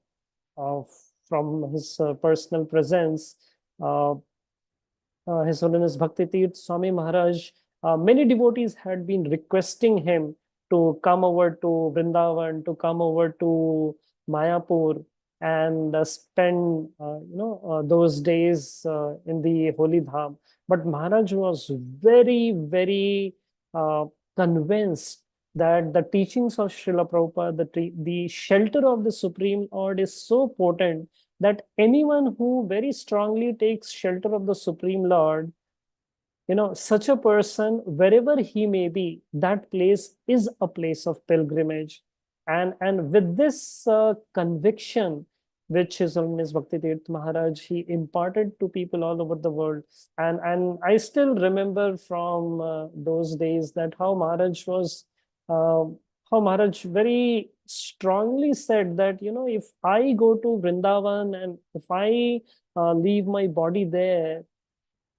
from his personal presence. His Holiness Bhakti Tirth Swami Maharaj, many devotees had been requesting him to come over to Vrindavan, to come over to Mayapur and spend those days in the Holy Dham. But Maharaj was very convinced that the teachings of Srila Prabhupada, the shelter of the Supreme Lord is so potent that anyone who very strongly takes shelter of the Supreme Lord, such a person, wherever he may be, that place is a place of pilgrimage. And with this conviction, which His Holiness Bhakti Tirth Maharaj, he imparted to people all over the world. And I still remember from those days that how Maharaj very strongly said that, if I go to Vrindavan and if I leave my body there,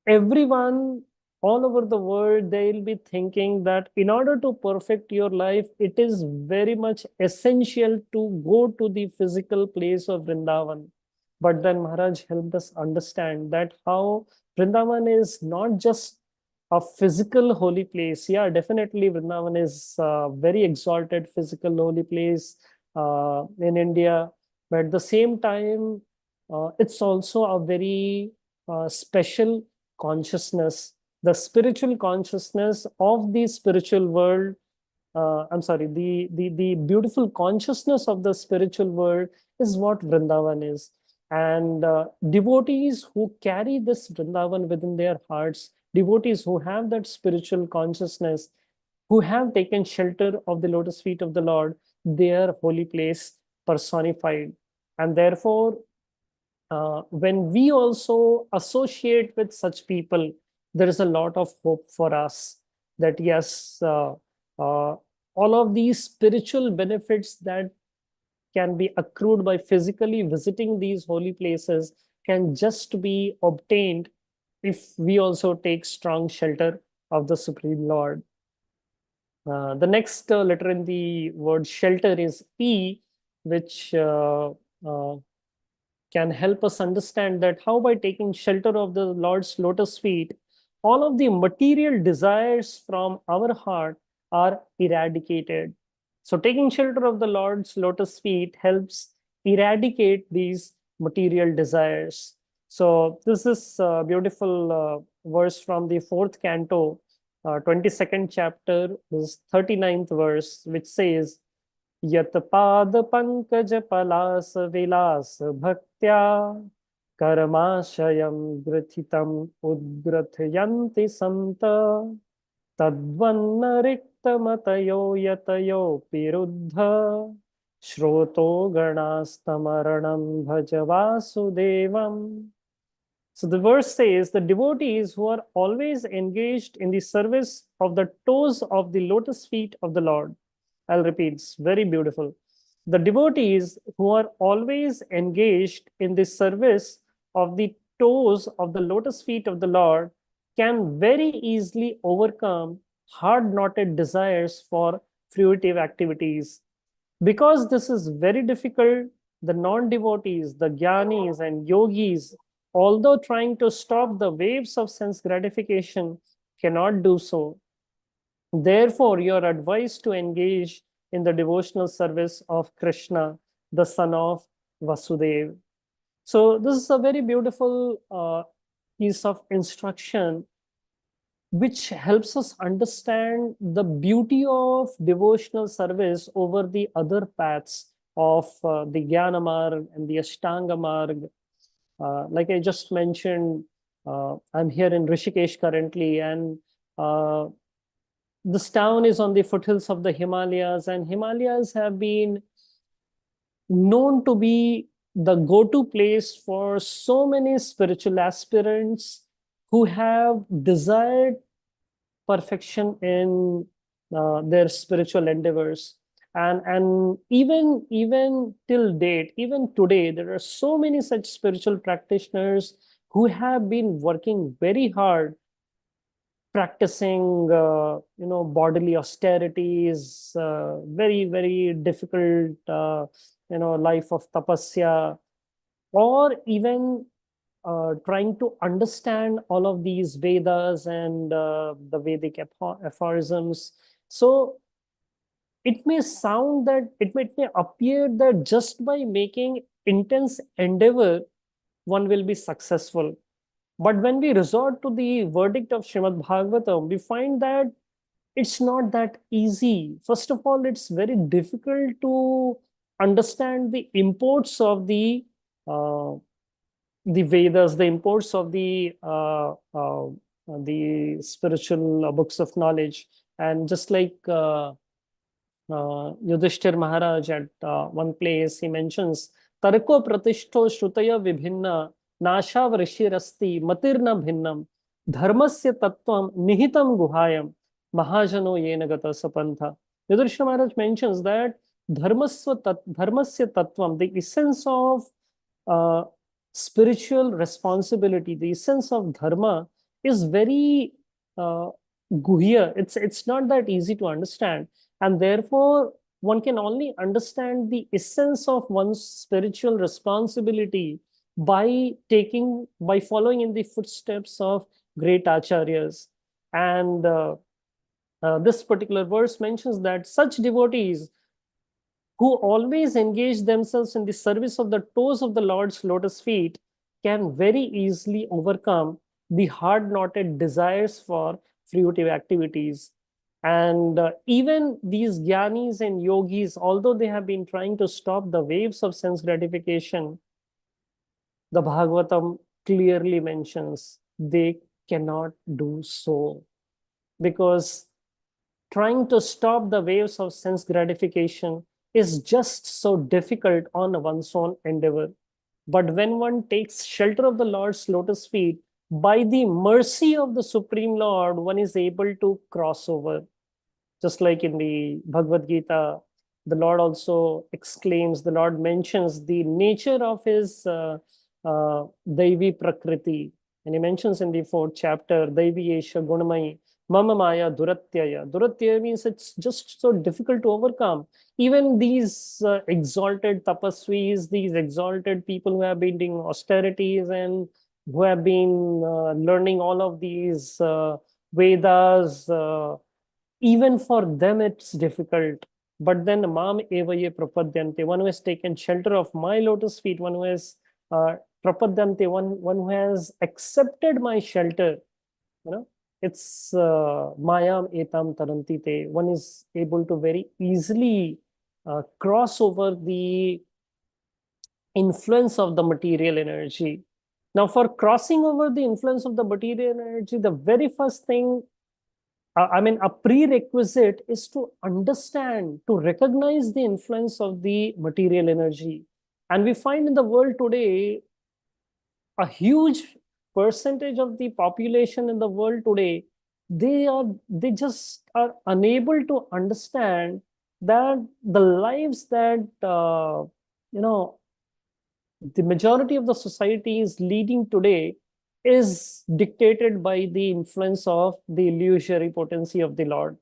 everyone all over the world, they'll be thinking that in order to perfect your life, it is very much essential to go to the physical place of Vrindavan. But then Maharaj helped us understand that how Vrindavan is not just a physical holy place. Yeah, definitely Vrindavan is a very exalted physical holy place in India. But at the same time, it's also a very special consciousness, the spiritual consciousness of the spiritual world. I'm sorry, the beautiful consciousness of the spiritual world is what Vrindavan is. And devotees who carry this Vrindavan within their hearts, devotees who have that spiritual consciousness, who have taken shelter of the lotus feet of the Lord, their holy place personified. And therefore, when we also associate with such people, there is a lot of hope for us that yes, all of these spiritual benefits that can be accrued by physically visiting these holy places can just be obtained if we also take strong shelter of the Supreme Lord. The next letter in the word shelter is E, which can help us understand that how by taking shelter of the Lord's lotus feet, all of the material desires from our heart are eradicated. So taking shelter of the Lord's lotus feet helps eradicate these material desires. So this is a beautiful verse from the 4th canto, 22nd chapter, this 39th verse, which says, यत पाद पंकज पलास विलास भक्त्या कर्माशयं ग्रथितम् उद्ग्रथयन्ति संत तद्वन्न रिक्तमतयो यतयो पिरुद्ध श्रोतो गणास्तमरणं भज वासुदेवम्. So the verse says, the devotees who are always engaged in the service of the toes of the lotus feet of the Lord. I'll repeat, it's very beautiful. The devotees who are always engaged in the service of the toes of the lotus feet of the Lord can very easily overcome hard-knotted desires for fruitive activities. Because this is very difficult, the non-devotees, the jnanis and yogis, although trying to stop the waves of sense gratification, cannot do so. Therefore, you are advised to engage in the devotional service of Krishna, the son of Vasudeva. So this is a very beautiful piece of instruction which helps us understand the beauty of devotional service over the other paths of the Jnana Marg and the Ashtanga Marg. Like I just mentioned, I'm here in Rishikesh currently, and this town is on the foothills of the Himalayas, and Himalayas have been known to be the go-to place for so many spiritual aspirants who have desired perfection in their spiritual endeavors. And even till date, even today, there are so many such spiritual practitioners who have been working very hard, practicing bodily austerities, very difficult life of tapasya, or even trying to understand all of these Vedas and the Vedic aphorisms. So it may appear that just by making intense endeavor, one will be successful. But when we resort to the verdict of Srimad Bhagavatam, we find that it's not that easy. First of all, it's very difficult to understand the imports of the Vedas, the imports of the spiritual books of knowledge. And just like Yudhishthir Maharaj at one place, he mentions, Tarko pratishto shrutaya vibhinna nasha vrishirasti matirna bhinnam dharmasya tattvam nihitam guhayam mahajano yena gata sapantha. Yudhishthir Maharaj mentions that dharmasya tattvam, the essence of spiritual responsibility, the essence of dharma is very guhya. It's not that easy to understand. And therefore, one can only understand the essence of one's spiritual responsibility by following in the footsteps of great acharyas. And this particular verse mentions that such devotees who always engage themselves in the service of the toes of the Lord's lotus feet can very easily overcome the hard-knotted desires for fruitive activities. And even these jnanis and yogis, although they have been trying to stop the waves of sense gratification, the Bhagavatam clearly mentions they cannot do so, because trying to stop the waves of sense gratification is just so difficult on one's own endeavor. But when one takes shelter of the Lord's lotus feet, by the mercy of the Supreme Lord, one is able to cross over. Just like in the Bhagavad Gita, the Lord also exclaims, the Lord mentions the nature of his Daivi Prakriti. And he mentions in the 4th chapter, Daivi Esha Gunamai, Mama Maya Duratyaya. Duratyaya means it's just so difficult to overcome. Even these exalted tapasvis, these exalted people who have been doing austerities and who have been learning all of these Vedas, even for them it's difficult. But then Mam Evaye Prapadyante, one who has taken shelter of my lotus feet, one who has Prapadyante, one who has accepted my shelter, it's Mayam Etam Tarantite. One is able to very easily cross over the influence of the material energy. Now, for crossing over the influence of the material energy, the very first thing, a prerequisite is to understand, to recognize the influence of the material energy. And we find in the world today, a huge percentage of the population in the world today, they just are unable to understand that the lives that the majority of the society is leading today is dictated by the influence of the illusory potency of the Lord.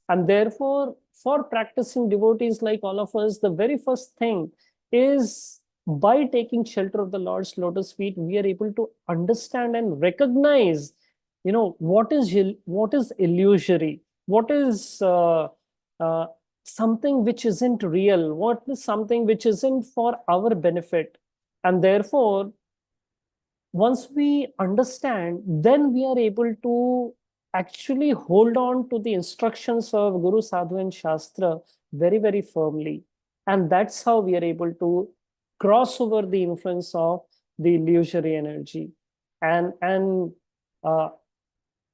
And therefore, for practicing devotees like all of us, the very first thing is, by taking shelter of the Lord's lotus feet, we are able to understand and recognize, what is illusory, what is something which isn't real, what is something which isn't for our benefit. And therefore, once we understand, then we are able to actually hold on to the instructions of Guru, Sadhu, and Shastra very, very firmly. And that's how we are able to cross over the influence of the illusory energy. And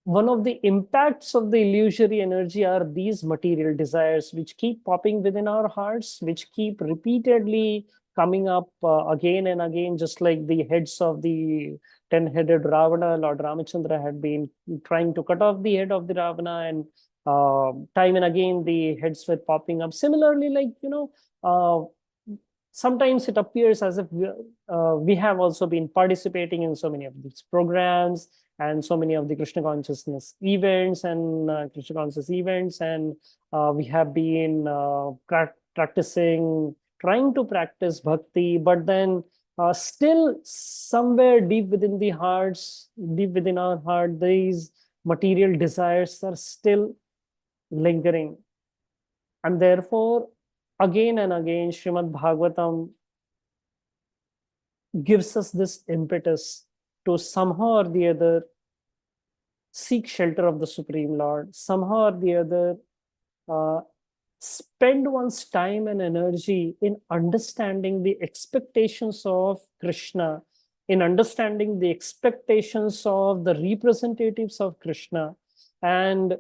one of the impacts of the illusory energy are these material desires, which keep popping within our hearts, which keep repeatedly coming up again and again, just like the heads of the 10-headed Ravana. Lord Ramachandra had been trying to cut off the head of the Ravana, and time and again the heads were popping up. Similarly, like, sometimes it appears as if we have also been participating in so many of these programs and so many of the Krishna consciousness events and Krishna conscious events, and we have been trying to practice bhakti, but then still somewhere deep within deep within our heart, these material desires are still lingering. And therefore, again and again, Srimad Bhagavatam gives us this impetus to somehow or the other seek shelter of the Supreme Lord, somehow or the other spend one's time and energy in understanding the expectations of Krishna, in understanding the expectations of the representatives of Krishna, and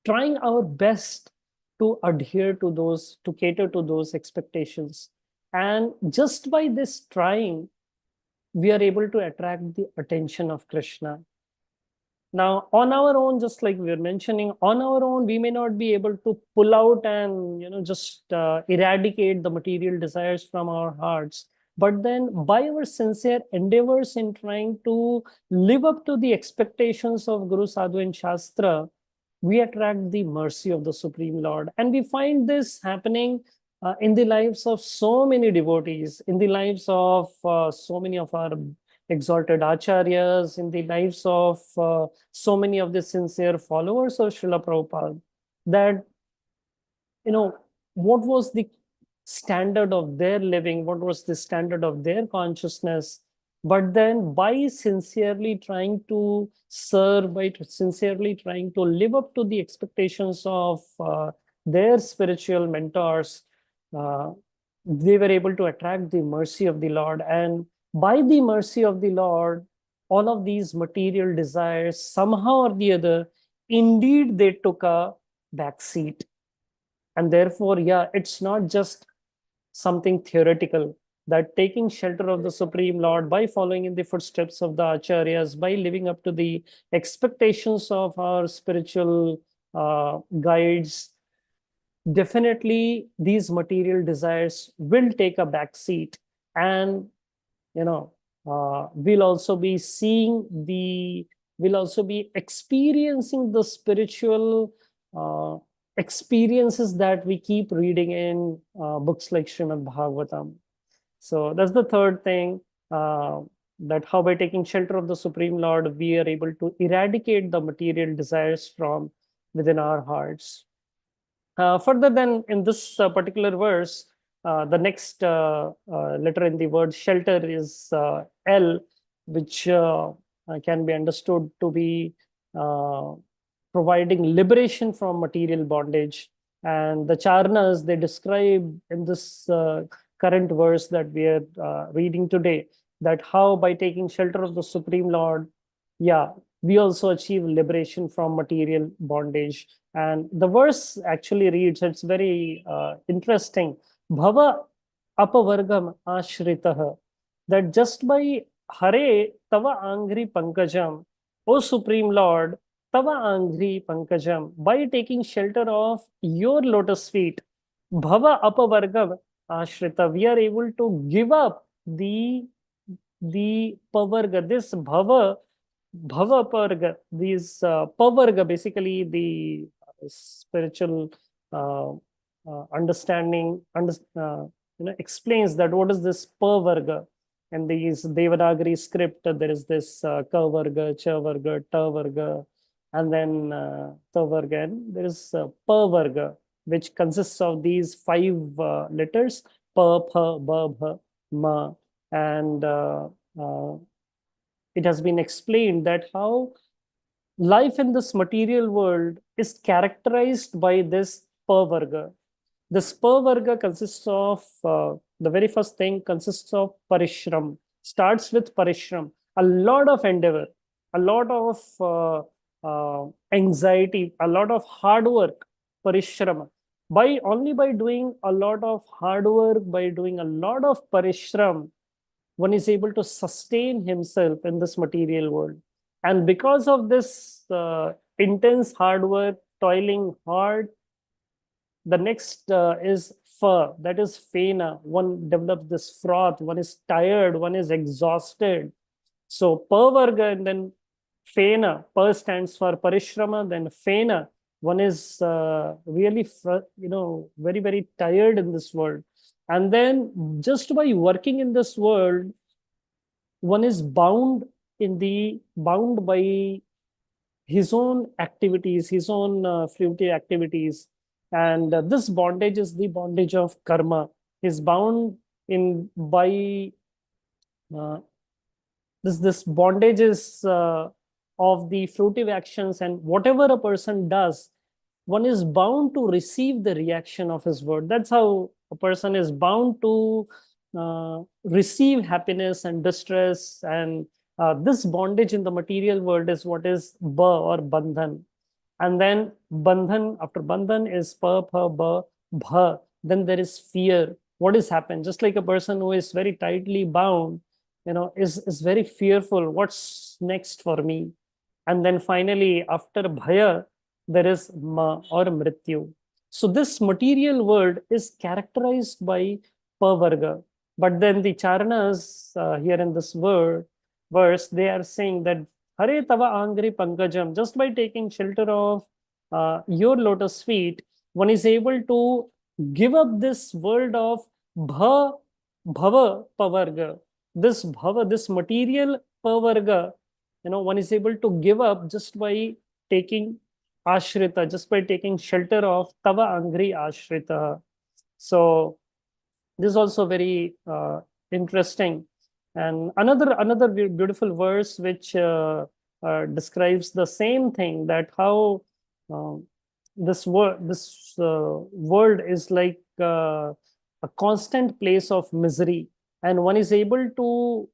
trying our best to adhere to those, to cater to those expectations. And just by this trying, we are able to attract the attention of Krishna. Now, on our own, just like we were mentioning, on our own, we may not be able to pull out and, just eradicate the material desires from our hearts. But then by our sincere endeavors in trying to live up to the expectations of Guru, Sadhu, and Shastra, we attract the mercy of the Supreme Lord. And we find this happening in the lives of so many devotees, in the lives of so many of our exalted acharyas, in the lives of so many of the sincere followers of Srila Prabhupada, that, what was the standard of their living, what was the standard of their consciousness, but then by sincerely trying to serve, by sincerely trying to live up to the expectations of their spiritual mentors, they were able to attract the mercy of the Lord. And by the mercy of the Lord, all of these material desires, somehow or the other, indeed they took a backseat. And therefore, yeah, it's not just something theoretical, that taking shelter of the Supreme Lord by following in the footsteps of the acharyas, by living up to the expectations of our spiritual guides, definitely these material desires will take a back seat. And we'll also be experiencing the spiritual experiences that we keep reading in books like Srimad Bhagavatam. So that's the third thing, that how by taking shelter of the Supreme Lord, we are able to eradicate the material desires from within our hearts. Further than in this particular verse, the next letter in the word shelter is L, which can be understood to be providing liberation from material bondage. And the Charnas, they describe in this current verse that we are reading today, that how by taking shelter of the Supreme Lord, yeah, we also achieve liberation from material bondage. And the verse actually reads, it's very interesting, Bhava apavargam ashritah, that just by Hare tava angri pankajam, O Supreme Lord, tava angri pankajam, by taking shelter of your lotus feet, Bhava apavargam ashrita, we are able to give up the pavarga, this bhava pavarga, these pavarga, basically the spiritual understanding, explains that what is this pavarga. And these Devanagari script, there is this ka varga, cha varga, ta varga, and then ta varga, and there is pa varga, which consists of these 5 letters, pa, pha, ba, bha, ma. And it has been explained that how life in this material world is characterized by this pa varga. This pa varga consists of, the very first thing consists of parishram, starts with parishram, a lot of endeavor, a lot of anxiety, a lot of hard work, parishram. Only by doing a lot of hard work, by doing a lot of parishram, one is able to sustain himself in this material world. And because of this intense hard work, toiling hard, the next is fur, that is fena. One develops this froth, one is tired, one is exhausted. So Pavarga and then Fena. Per stands for Parishrama, then Fena. One is really, very, very tired in this world. And then just by working in this world, one is bound by his own activities, his own fruity activities. And this bondage is the bondage of karma. He's bound in by uh, this bondage is of the fruitive actions, and whatever a person does, one is bound to receive the reaction of his word. That's how a person is bound to receive happiness and distress. And this bondage in the material world is what is ba or bandhan. And then bandhan, after bandhan is pa, pa, ba, bha. Then there is fear. What is happened? Just like a person who is very tightly bound, is very fearful. What's next for me? And then finally, after bhaya, there is ma or mrityu. So this material world is characterized by pavarga. But then the charanas here in this verse, they are saying that Hare tava angri pankajam, just by taking shelter of your lotus feet, one is able to give up this world of bhava pavarga. This bhava, this material pavarga, one is able to give up just by taking ashrita, just by taking shelter of tava angri ashrita. So this is also very interesting. And another beautiful verse which describes the same thing, that how this world is like a constant place of misery, and one is able to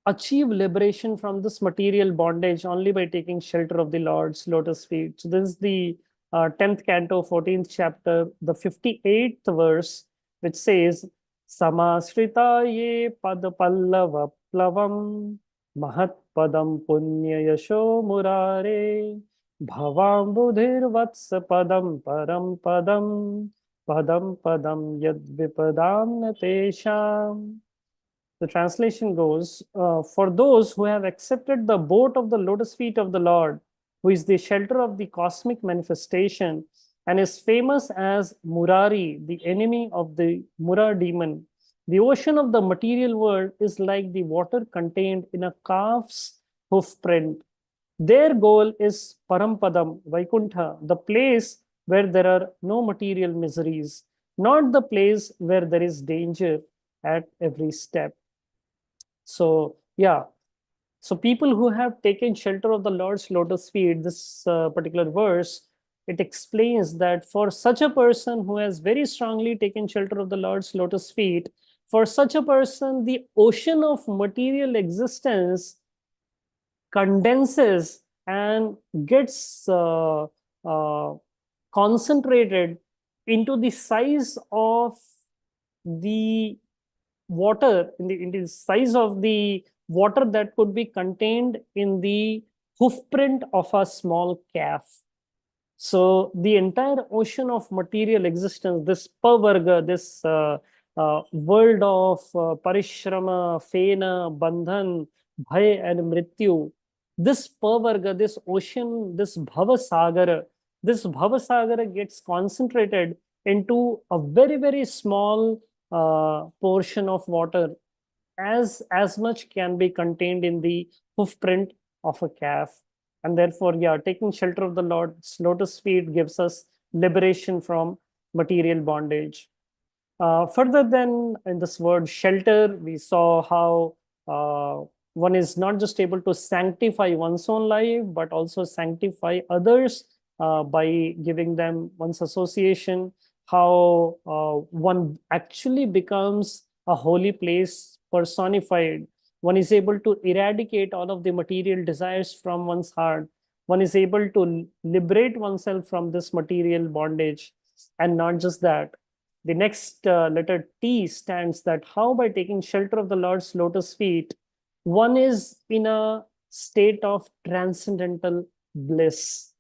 achieve liberation from this material bondage only by taking shelter of the Lord's lotus feet. So this is the 10th canto, 14th chapter, the 58th verse, which says, Samasrita ye pad pallava plavam mahat padam punya yasho murare bhavam budhir vatsa padam param padam padam padam yad vipadam natesham. The translation goes, for those who have accepted the boat of the lotus feet of the Lord, who is the shelter of the cosmic manifestation and is famous as Murari, the enemy of the Mura demon, the ocean of the material world is like the water contained in a calf's hoof print. Their goal is Parampadam, Vaikuntha, the place where there are no material miseries, not the place where there is danger at every step. So, yeah. So people who have taken shelter of the Lord's lotus feet, this particular verse, it explains that for such a person who has very strongly taken shelter of the Lord's lotus feet, for such a person, the ocean of material existence condenses and gets concentrated into the size of the water, in the size of the water that could be contained in the hoof print of a small calf. So the entire ocean of material existence, this pavarga, this world of parishrama, fena, bandhan, bhay, and mrityu, this pavarga, this ocean, this bhavasagara gets concentrated into a very, very small portion of water, as much can be contained in the hoof print of a calf. And therefore, yeah, taking shelter of the Lord's lotus feet gives us liberation from material bondage. Further than in this word shelter, we saw how one is not just able to sanctify one's own life, but also sanctify others by giving them one's association, how one actually becomes a holy place personified. One is able to eradicate all of the material desires from one's heart. One is able to liberate oneself from this material bondage. And not just that, the next letter T stands that how by taking shelter of the Lord's lotus feet, one is in a state of transcendental bliss.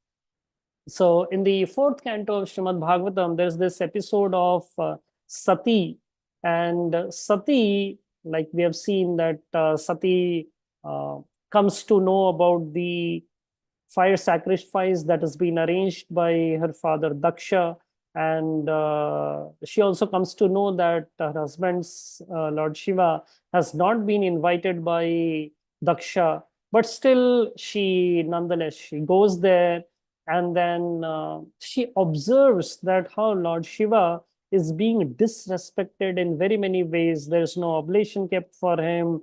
So in the fourth canto of Srimad Bhagavatam, there's this episode of Sati. And Sati, like we have seen that Sati comes to know about the fire sacrifice that has been arranged by her father Daksha. And she also comes to know that her husband's Lord Shiva has not been invited by Daksha, but still nonetheless, she goes there. And then she observes that how Lord Shiva is being disrespected in very many ways. There's no oblation kept for him.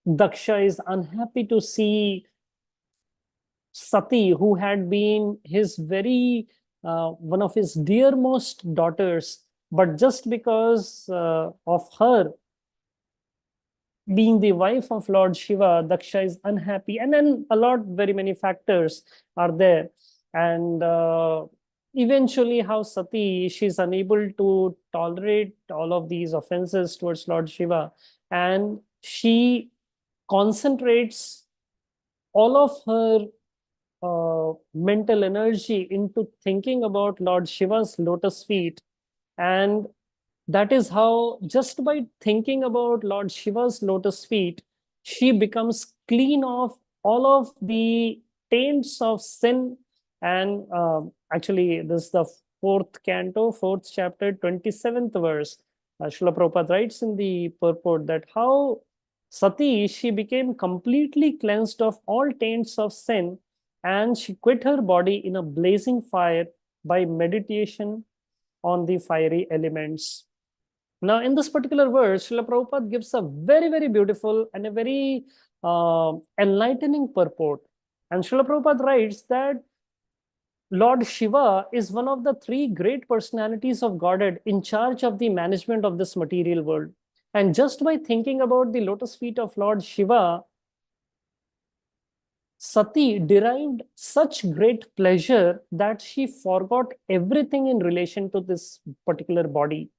Daksha is unhappy to see Sati, who had been his one of his dearmost daughters, but just because of her being the wife of Lord Shiva, Daksha is unhappy. And then very many factors are there. And eventually how Sati, she's unable to tolerate all of these offenses towards Lord Shiva. And she concentrates all of her mental energy into thinking about Lord Shiva's lotus feet. And that is how, just by thinking about Lord Shiva's lotus feet, she becomes clean of all of the taints of sin. And actually, this is the fourth canto, fourth chapter, 27th verse. Srila Prabhupada writes in the purport that how Sati, she became completely cleansed of all taints of sin, and she quit her body in a blazing fire by meditation on the fiery elements. Now, in this particular verse, Srila Prabhupada gives a very, very beautiful and a very enlightening purport. And Srila Prabhupada writes that Lord Shiva is one of the three great personalities of Godhead in charge of the management of this material world. And just by thinking about the lotus feet of Lord Shiva, Sati derived such great pleasure that she forgot everything in relation to this particular body.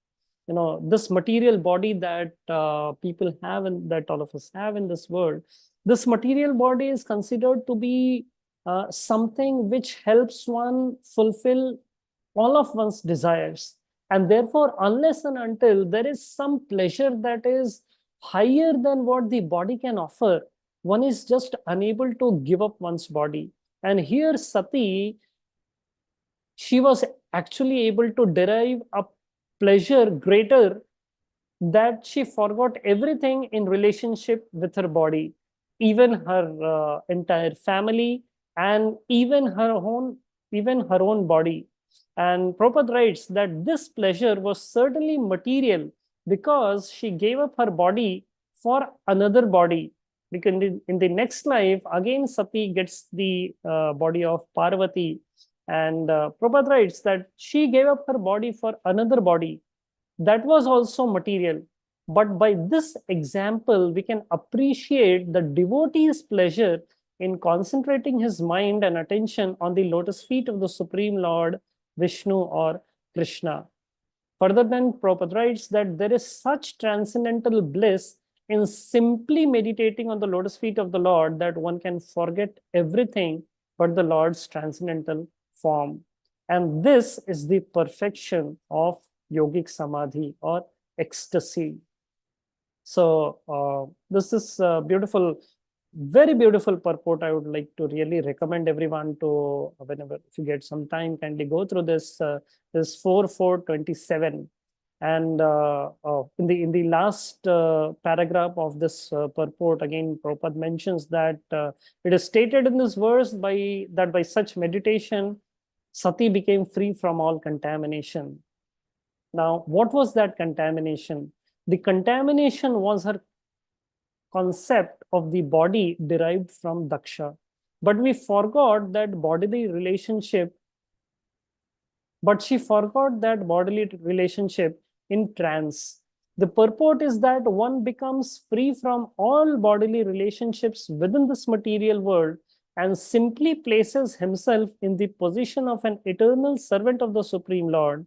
This material body that people have and that all of us have in this world, this material body is considered to be something which helps one fulfill all of one's desires. And therefore, unless and until there is some pleasure that is higher than what the body can offer, one is just unable to give up one's body. And here Sati, she was actually able to derive a pleasure greater that she forgot everything in relationship with her body, even her entire family, and even her own body. And Prabhupada writes that this pleasure was certainly material because she gave up her body for another body. Because in the next life, again, Sati gets the body of Parvati. And Prabhupada writes that she gave up her body for another body that was also material. But by this example, we can appreciate the devotee's pleasure in concentrating his mind and attention on the lotus feet of the Supreme Lord, Vishnu or Krishna. Further, then, Prabhupada writes that there is such transcendental bliss in simply meditating on the lotus feet of the Lord that one can forget everything but the Lord's transcendental form. And this is the perfection of yogic samadhi or ecstasy. So this is beautiful, very beautiful purport. I would like to really recommend everyone to, whenever if you get some time, kindly go through this. This 4.4.27. And in the last paragraph of this purport, again, Prabhupada mentions that it is stated in this verse that by such meditation, Sati became free from all contamination. Now, what was that contamination? The contamination was her concept of the body derived from Daksha. But we forgot that bodily relationship, but she forgot that bodily relationship in trance. The purport is that one becomes free from all bodily relationships within this material world and simply places himself in the position of an eternal servant of the Supreme Lord.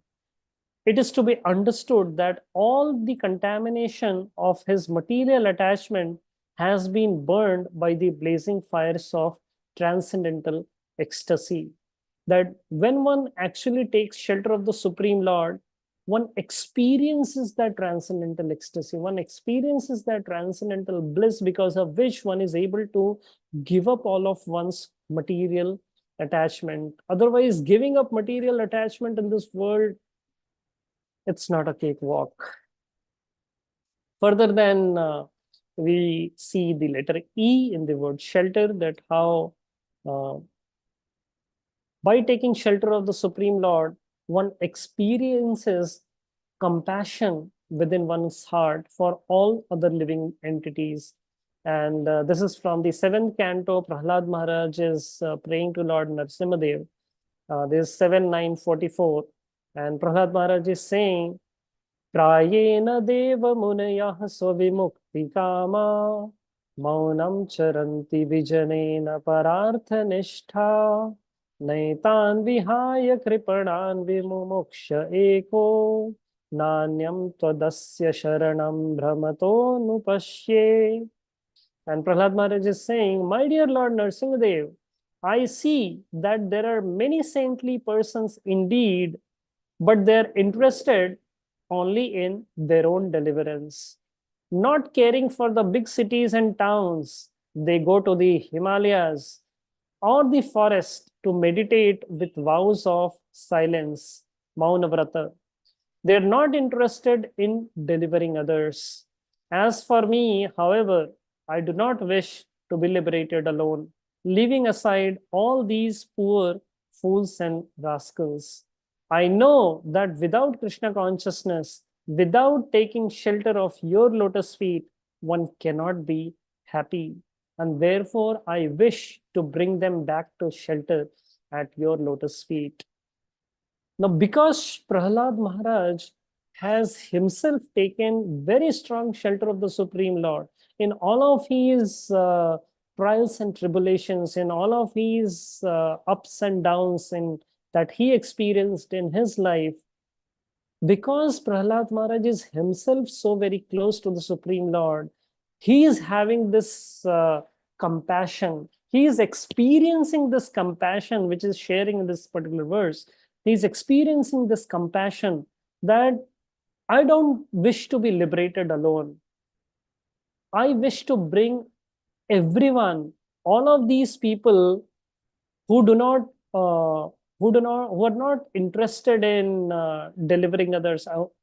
it is to be understood that all the contamination of his material attachment has been burned by the blazing fires of transcendental ecstasy. That when one actually takes shelter of the Supreme Lord, one experiences that transcendental ecstasy, one experiences that transcendental bliss, because of which one is able to give up all of one's material attachment. Otherwise, giving up material attachment in this world, it's not a cakewalk. Further than we see the letter E in the word shelter, that how by taking shelter of the Supreme Lord, one experiences compassion within one's heart for all other living entities. And this is from the 7th canto. Prahlad Maharaj is praying to Lord Narasimhadev. This is 7-9-44. And Prahlad Maharaj is saying, Prayena deva munayah svavimukti kama maunam charanti vijanena parartha nishtha naitan vihaya kripanan vimumuksha eko nanyam twadasya sharanam brahmato nupashye. And Prahlad Maharaj is saying, my dear Lord Narasimhadev, I see that there are many saintly persons indeed, but they're interested only in their own deliverance, not caring for the big cities and towns. They go to the Himalayas or the forest to meditate with vows of silence, Maunavrata. They're not interested in delivering others. As for me, however, I do not wish to be liberated alone, leaving aside all these poor fools and rascals. I know that without Krishna consciousness, without taking shelter of your lotus feet, one cannot be happy. And therefore, I wish to bring them back to shelter at your lotus feet. Now, because Prahlad Maharaj has himself taken very strong shelter of the Supreme Lord in all of his trials and tribulations, in all of his ups and downs that he experienced in his life, because Prahlad Maharaj is himself so very close to the Supreme Lord, he is having this compassion. He is experiencing this compassion, which is sharing in this particular verse. He's experiencing this compassion that I don't wish to be liberated alone. I wish to bring everyone, all of these people who are not interested in delivering others, all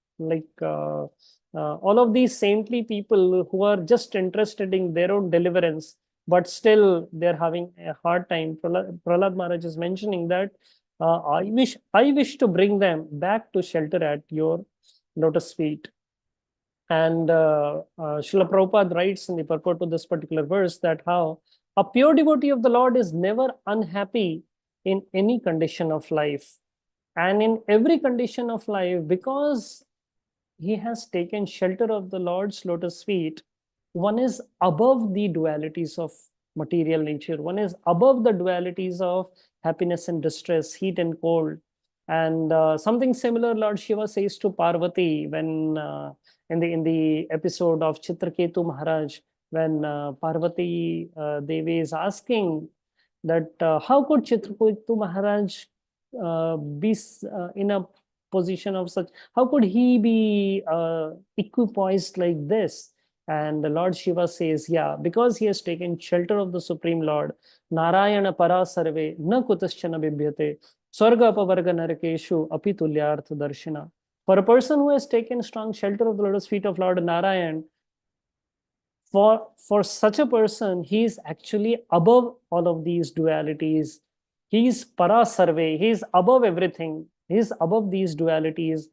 of these saintly people who are just interested in their own deliverance, but still they're having a hard time. Prahlad Maharaj is mentioning that I wish to bring them back to shelter at your lotus feet. And Srila Prabhupada writes in the purport to this particular verse that how a pure devotee of the Lord is never unhappy in any condition of life. And in every condition of life, because he has taken shelter of the Lord's lotus feet, one is above the dualities of material nature. One is above the dualities of happiness and distress, heat and cold. And something similar Lord Shiva says to Parvati when in the episode of Chitraketu Maharaj, when Parvati Devi is asking that how could Chitraketu Maharaj be in a position of such, how could he be equipoised like this? And the Lord Shiva says, yeah, because he has taken shelter of the Supreme Lord, Narayana para sarve na kutaschana bibhyate swarga apavarga narakeshu api tulyartha darshana. For a person who has taken strong shelter of the lotus feet of Lord Narayan, for such a person, he is actually above all of these dualities. He is para sarve, he is above everything. He is above these dualities.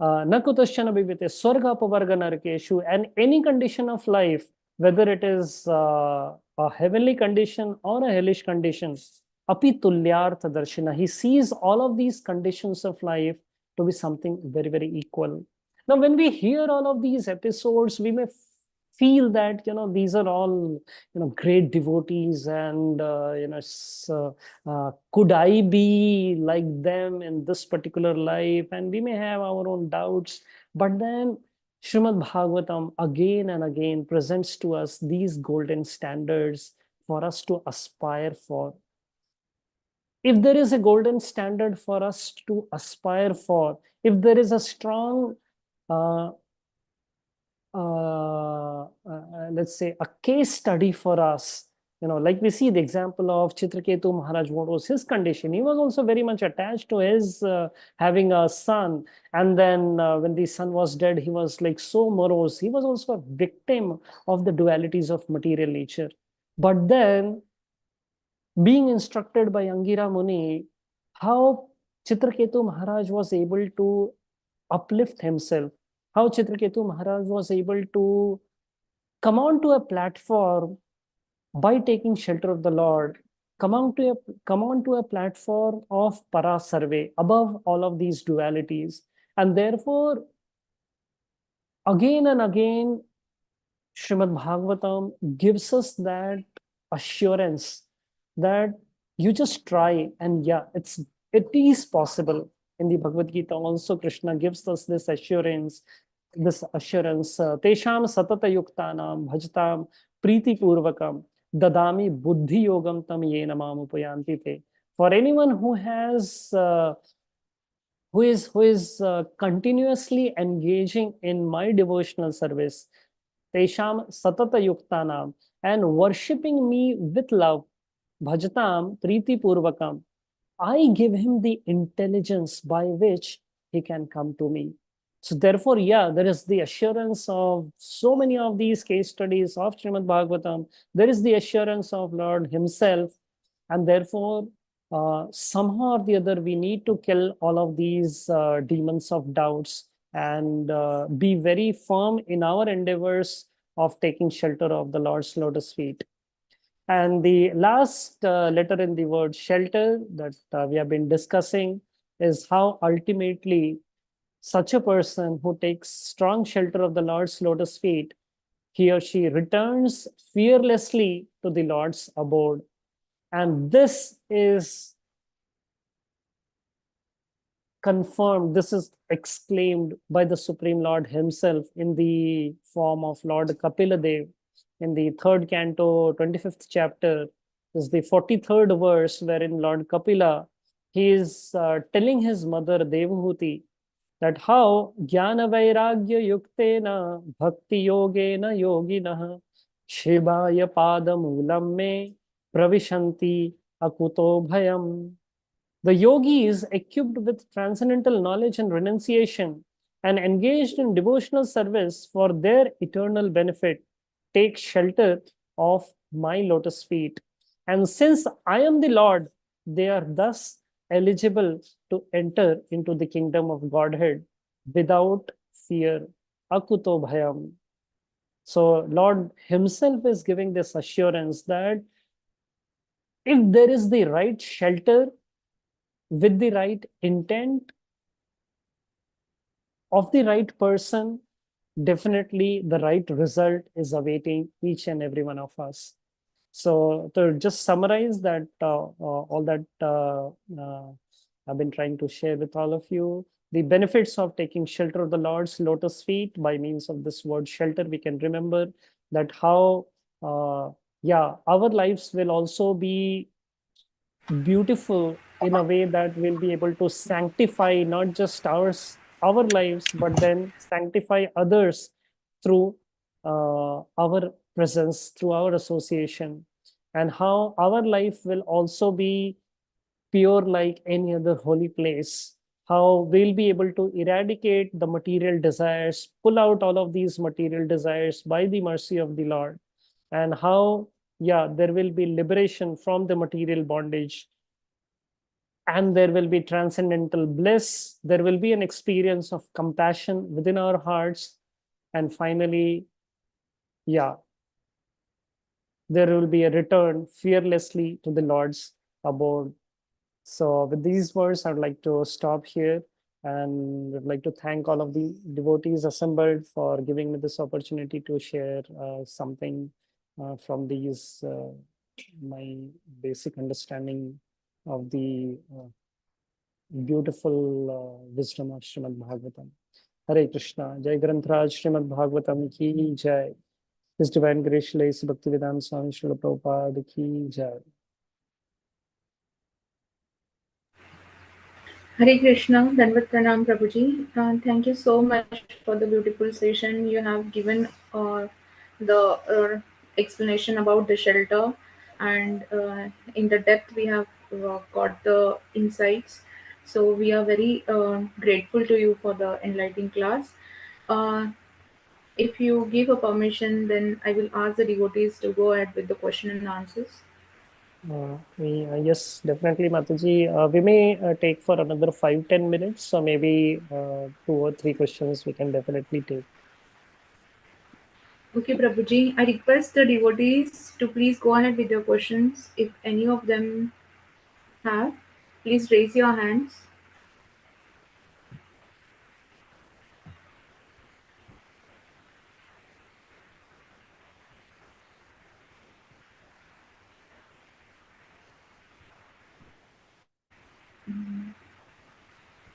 Nakutashana bivite swarga apavarga narakeshu, and any condition of life, whether it is a heavenly condition or a hellish condition, api tulyartha darshana. He sees all of these conditions of life to be something very, very equal. Now, when we hear all of these episodes, we may feel that, these are all, great devotees, and, could I be like them in this particular life? And we may have our own doubts, but then Srimad Bhagavatam again and again presents to us these golden standards for us to aspire for. If there is a golden standard for us to aspire for, if there is a strong, let's say, a case study for us, like we see the example of Chitraketu Maharaj, what was his condition? He was also very much attached to his having a son. And then when the son was dead, he was like so morose. He was also a victim of the dualities of material nature. But then, being instructed by Angira Muni, how Chitraketu Maharaj was able to uplift himself, how Chitraketu Maharaj was able to come onto a platform by taking shelter of the Lord, come onto a platform of para sarve, above all of these dualities. And therefore, again and again, Srimad Bhagavatam gives us that assurance that you just try, and yeah, it is possible. In the Bhagavad Gita also, Krishna gives us this assurance, Tesham satata yuktanam bhajtam priti purvakam dadami buddhi yogam tam yena mam upayanti te. For anyone who is continuously engaging in my devotional service, Tesham satata yuktanam, and worshipping me with love, bhajatam priti purvakam, I give him the intelligence by which he can come to me. So therefore, yeah, there is the assurance of so many of these case studies of Srimad Bhagavatam. There is the assurance of Lord himself. And therefore, somehow or the other, we need to kill all of these demons of doubts and be very firm in our endeavors of taking shelter of the Lord's lotus feet. And the last letter in the word shelter that we have been discussing is how ultimately such a person who takes strong shelter of the Lord's lotus feet, he or she returns fearlessly to the Lord's abode. And this is confirmed, this is exclaimed by the Supreme Lord himself in the form of Lord Kapila Dev. In the 3rd canto, 25th chapter, is the 43rd verse, wherein Lord Kapila, he is telling his mother Devahuti that how Jnana Vairagya Yuktena Bhakti Yogena Yoginah Shivaya Padamulam Me Pravishanti Akuto Bhayam. The yogis, equipped with transcendental knowledge and renunciation and engaged in devotional service for their eternal benefit, take shelter of my lotus feet. And since I am the Lord, they are thus eligible to enter into the kingdom of Godhead without fear. Akuto bhayam. So Lord himself is giving this assurance that if there is the right shelter with the right intent of the right person, definitely the right result is awaiting each and every one of us. So to just summarize that, all that I've been trying to share with all of you, the benefits of taking shelter of the Lord's lotus feet by means of this word shelter, we can remember that how, our lives will also be beautiful in a way that we'll be able to sanctify not just our lives, but then sanctify others through our presence, through our association, and how our life will also be pure like any other holy place, how we'll be able to eradicate the material desires, pull out all of these material desires by the mercy of the Lord, and how, there will be liberation from the material bondage, and there will be transcendental bliss. There will be an experience of compassion within our hearts. And finally, there will be a return fearlessly to the Lord's abode. So with these words, I'd like to stop here. And I'd like to thank all of the devotees assembled for giving me this opportunity to share something from these, my basic understanding of the beautiful wisdom of Srimad Bhagavatam. Hare Krishna. Jai Grantraj Srimad Bhagavatam ki jai. His Divine Grace Lays Bhaktivedanta Swami Srila Prabhupada ki jai. Hare Krishna, Dandavat Pranam Prabhuji. Thank you so much for the beautiful session. You have given the explanation about the shelter, and in the depth we have got the insights. So we are very grateful to you for the enlightening class. Uh, if you give a permission, then I will ask the devotees to go ahead with the question and answers. Yes, definitely, Mataji. We may take for another 5-10 minutes, so maybe 2 or 3 questions we can definitely take. Okay, Prabhuji, I request the devotees to please go ahead with your questions. If any of them have, please raise your hands.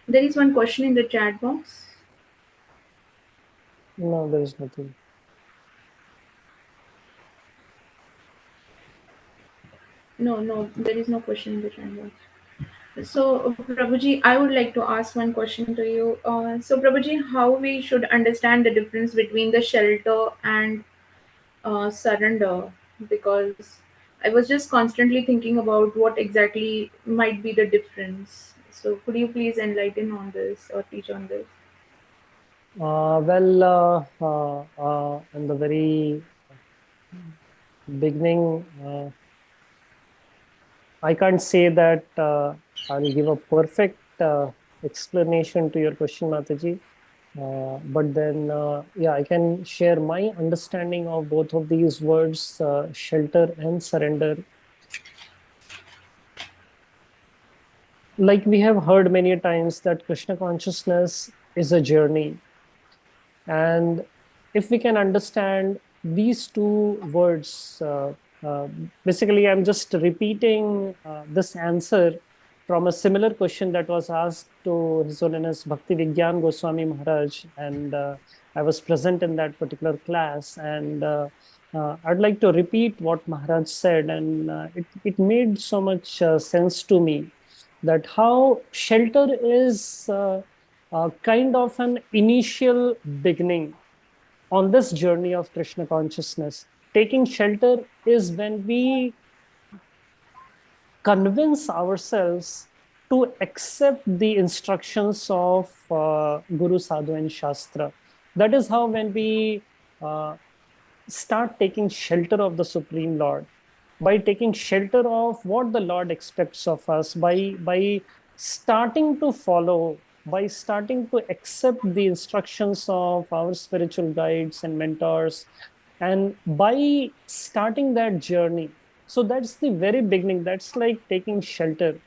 There is one question in the chat box. No, there is nothing. No, there is no question in the chat box. So, Prabhuji, I would like to ask one question to you. So, Prabhuji, how we should understand the difference between the shelter and surrender? Because I was just constantly thinking about what exactly might be the difference. So, could you please enlighten on this or teach on this? In the very beginning, I can't say that I'll give a perfect explanation to your question, Mataji. But then, yeah, I can share my understanding of both of these words, shelter and surrender. Like we have heard many times that Krishna consciousness is a journey. And if we can understand these 2 words, basically, I'm just repeating this answer from a similar question that was asked to His Holiness Bhakti Vigyan Goswami Maharaj. And I was present in that particular class. And I'd like to repeat what Maharaj said. And it made so much sense to me that how shelter is kind of an initial beginning on this journey of Krishna consciousness. Taking shelter is when we convince ourselves to accept the instructions of Guru, Sadhu, and Shastra. That is how, when we start taking shelter of the Supreme Lord, by taking shelter of what the Lord expects of us, by starting to follow, by starting to accept the instructions of our spiritual guides and mentors, and by starting that journey. So that's the very beginning. That's like taking shelter.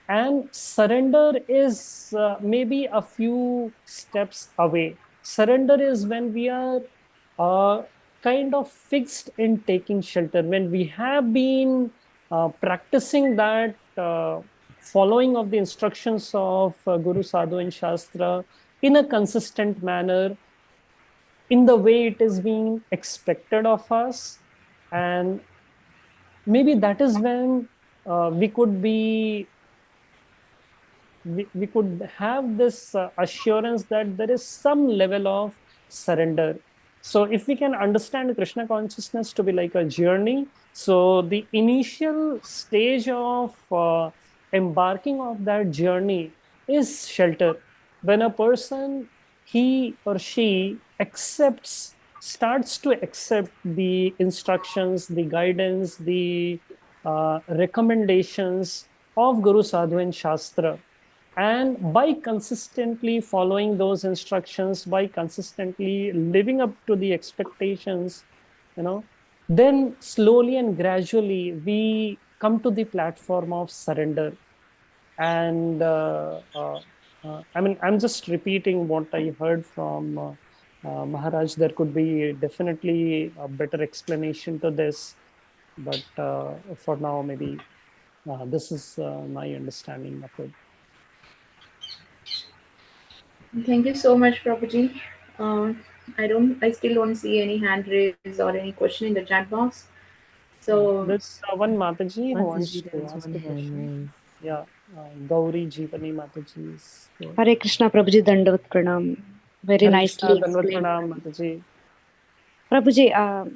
And surrender is maybe a few steps away. Surrender is when we are uh, kind of fixed in taking shelter, when we have been practicing that following of the instructions of Guru, Sadhu, and Shastra in a consistent manner, in the way it is being expected of us. And maybe that is when we could be we could have this assurance that there is some level of surrender. So if we can understand Krishna consciousness to be like a journey, so the initial stage of embarking of that journey is shelter. When a person, he or she accepts, starts to accept the instructions, the guidance, the recommendations of Guru, Sadhu, and Shastra, and by consistently following those instructions, by consistently living up to the expectations, then slowly and gradually we come to the platform of surrender. And I mean, I'm just repeating what I heard from Maharaj. There could be definitely a better explanation to this, but for now, maybe this is my understanding of it. Thank you so much, Prabhuji. I still don't see any hand raise or any question in the chat box. So There's one Mataji who wants Mataji, to there's ask one a hand question. raised. Yeah, Gauri Jeevani Mataji is there. Hare Krishna, Prabhuji, Dandavat Pranam. Very Hare Krishna, nicely Dandavat explained. Pranam, Mataji. Prabhuji,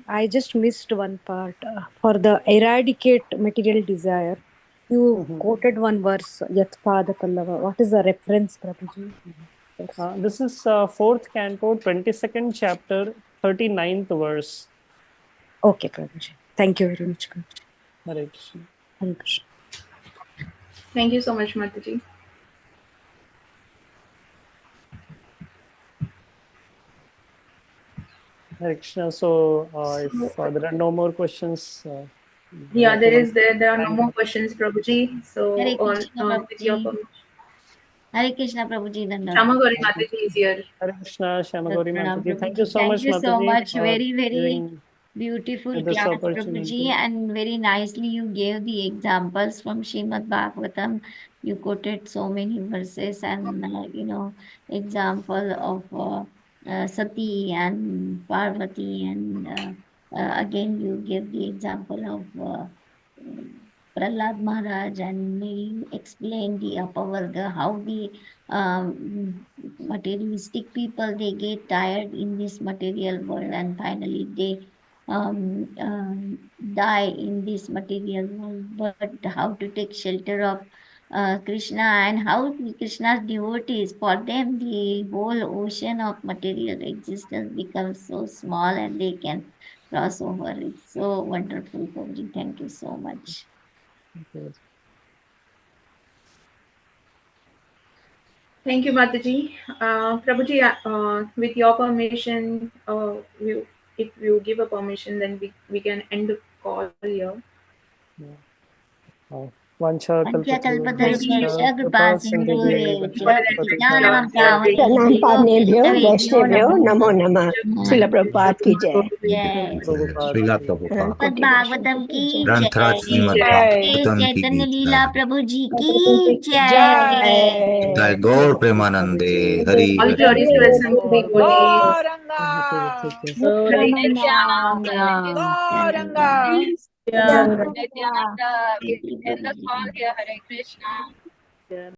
I just missed one part. For the eradicate material desire, you quoted one verse, Yat Pada Pallava. What is the reference, Prabhuji? This is 4th canto, 22nd chapter, 39th verse. Okay, Prabhuji. Thank you very much, Prabhuji. Hare Krishna. Hare Krishna. thank you so much, Mataji. Hare Krishna. So if there are no more questions, Yeah, there are no thank more you. questions, Prabhuji. So Hare Krishna, with your Prabhuji. permission, Hare Krishna, Prabhuji. Shama Gauri Mataji is here. Hare Krishna, Shama Gauri Pranam, Mataji. Thank you Prabhuji. so Thank much, you so Mataji, much. for Very, very giving beautiful me this class, opportunity. Prabhuji, and very nicely you gave the examples from Srimad Bhagavatam. You quoted so many verses and example of Sati and Parvati, and again you gave the example of Prahlad Maharaj, and you explained the Apavarga, how the materialistic people, they get tired in this material world and finally they die in this material world. But how to take shelter of Krishna, and how Krishna's devotees, for them the whole ocean of material existence becomes so small and they can cross over. It's so wonderful, Prabhuji. Thank you so much. Thank you, Mataji. Prabhuji, with your permission, if you give a permission, then we can end the call here. Vancha Kalpatarubhyascha kripa sindhuvescha Pranam patitanam pavanebhyo Pranam Vaishnavebhyo Vaishnavyo namo Namo Namah. Srila namaha. Prabhupada ki jai. Yes. Srila Prabhupada. Srimad Bhagavatam ki ग्रंथराज jai. Shrimad Shri Bhagavatam की Chaitanya जय। Lila Prabhu ji ki jai. जय गौर प्रेमानंदे Hari All Hari glories to बोल। SMB devotees. Hare Gauranga. Krishna. Gauranga. Yeah, Gauranga. Nityananda, we Thank you, end the Prabhuji. call here. Hare Krishna.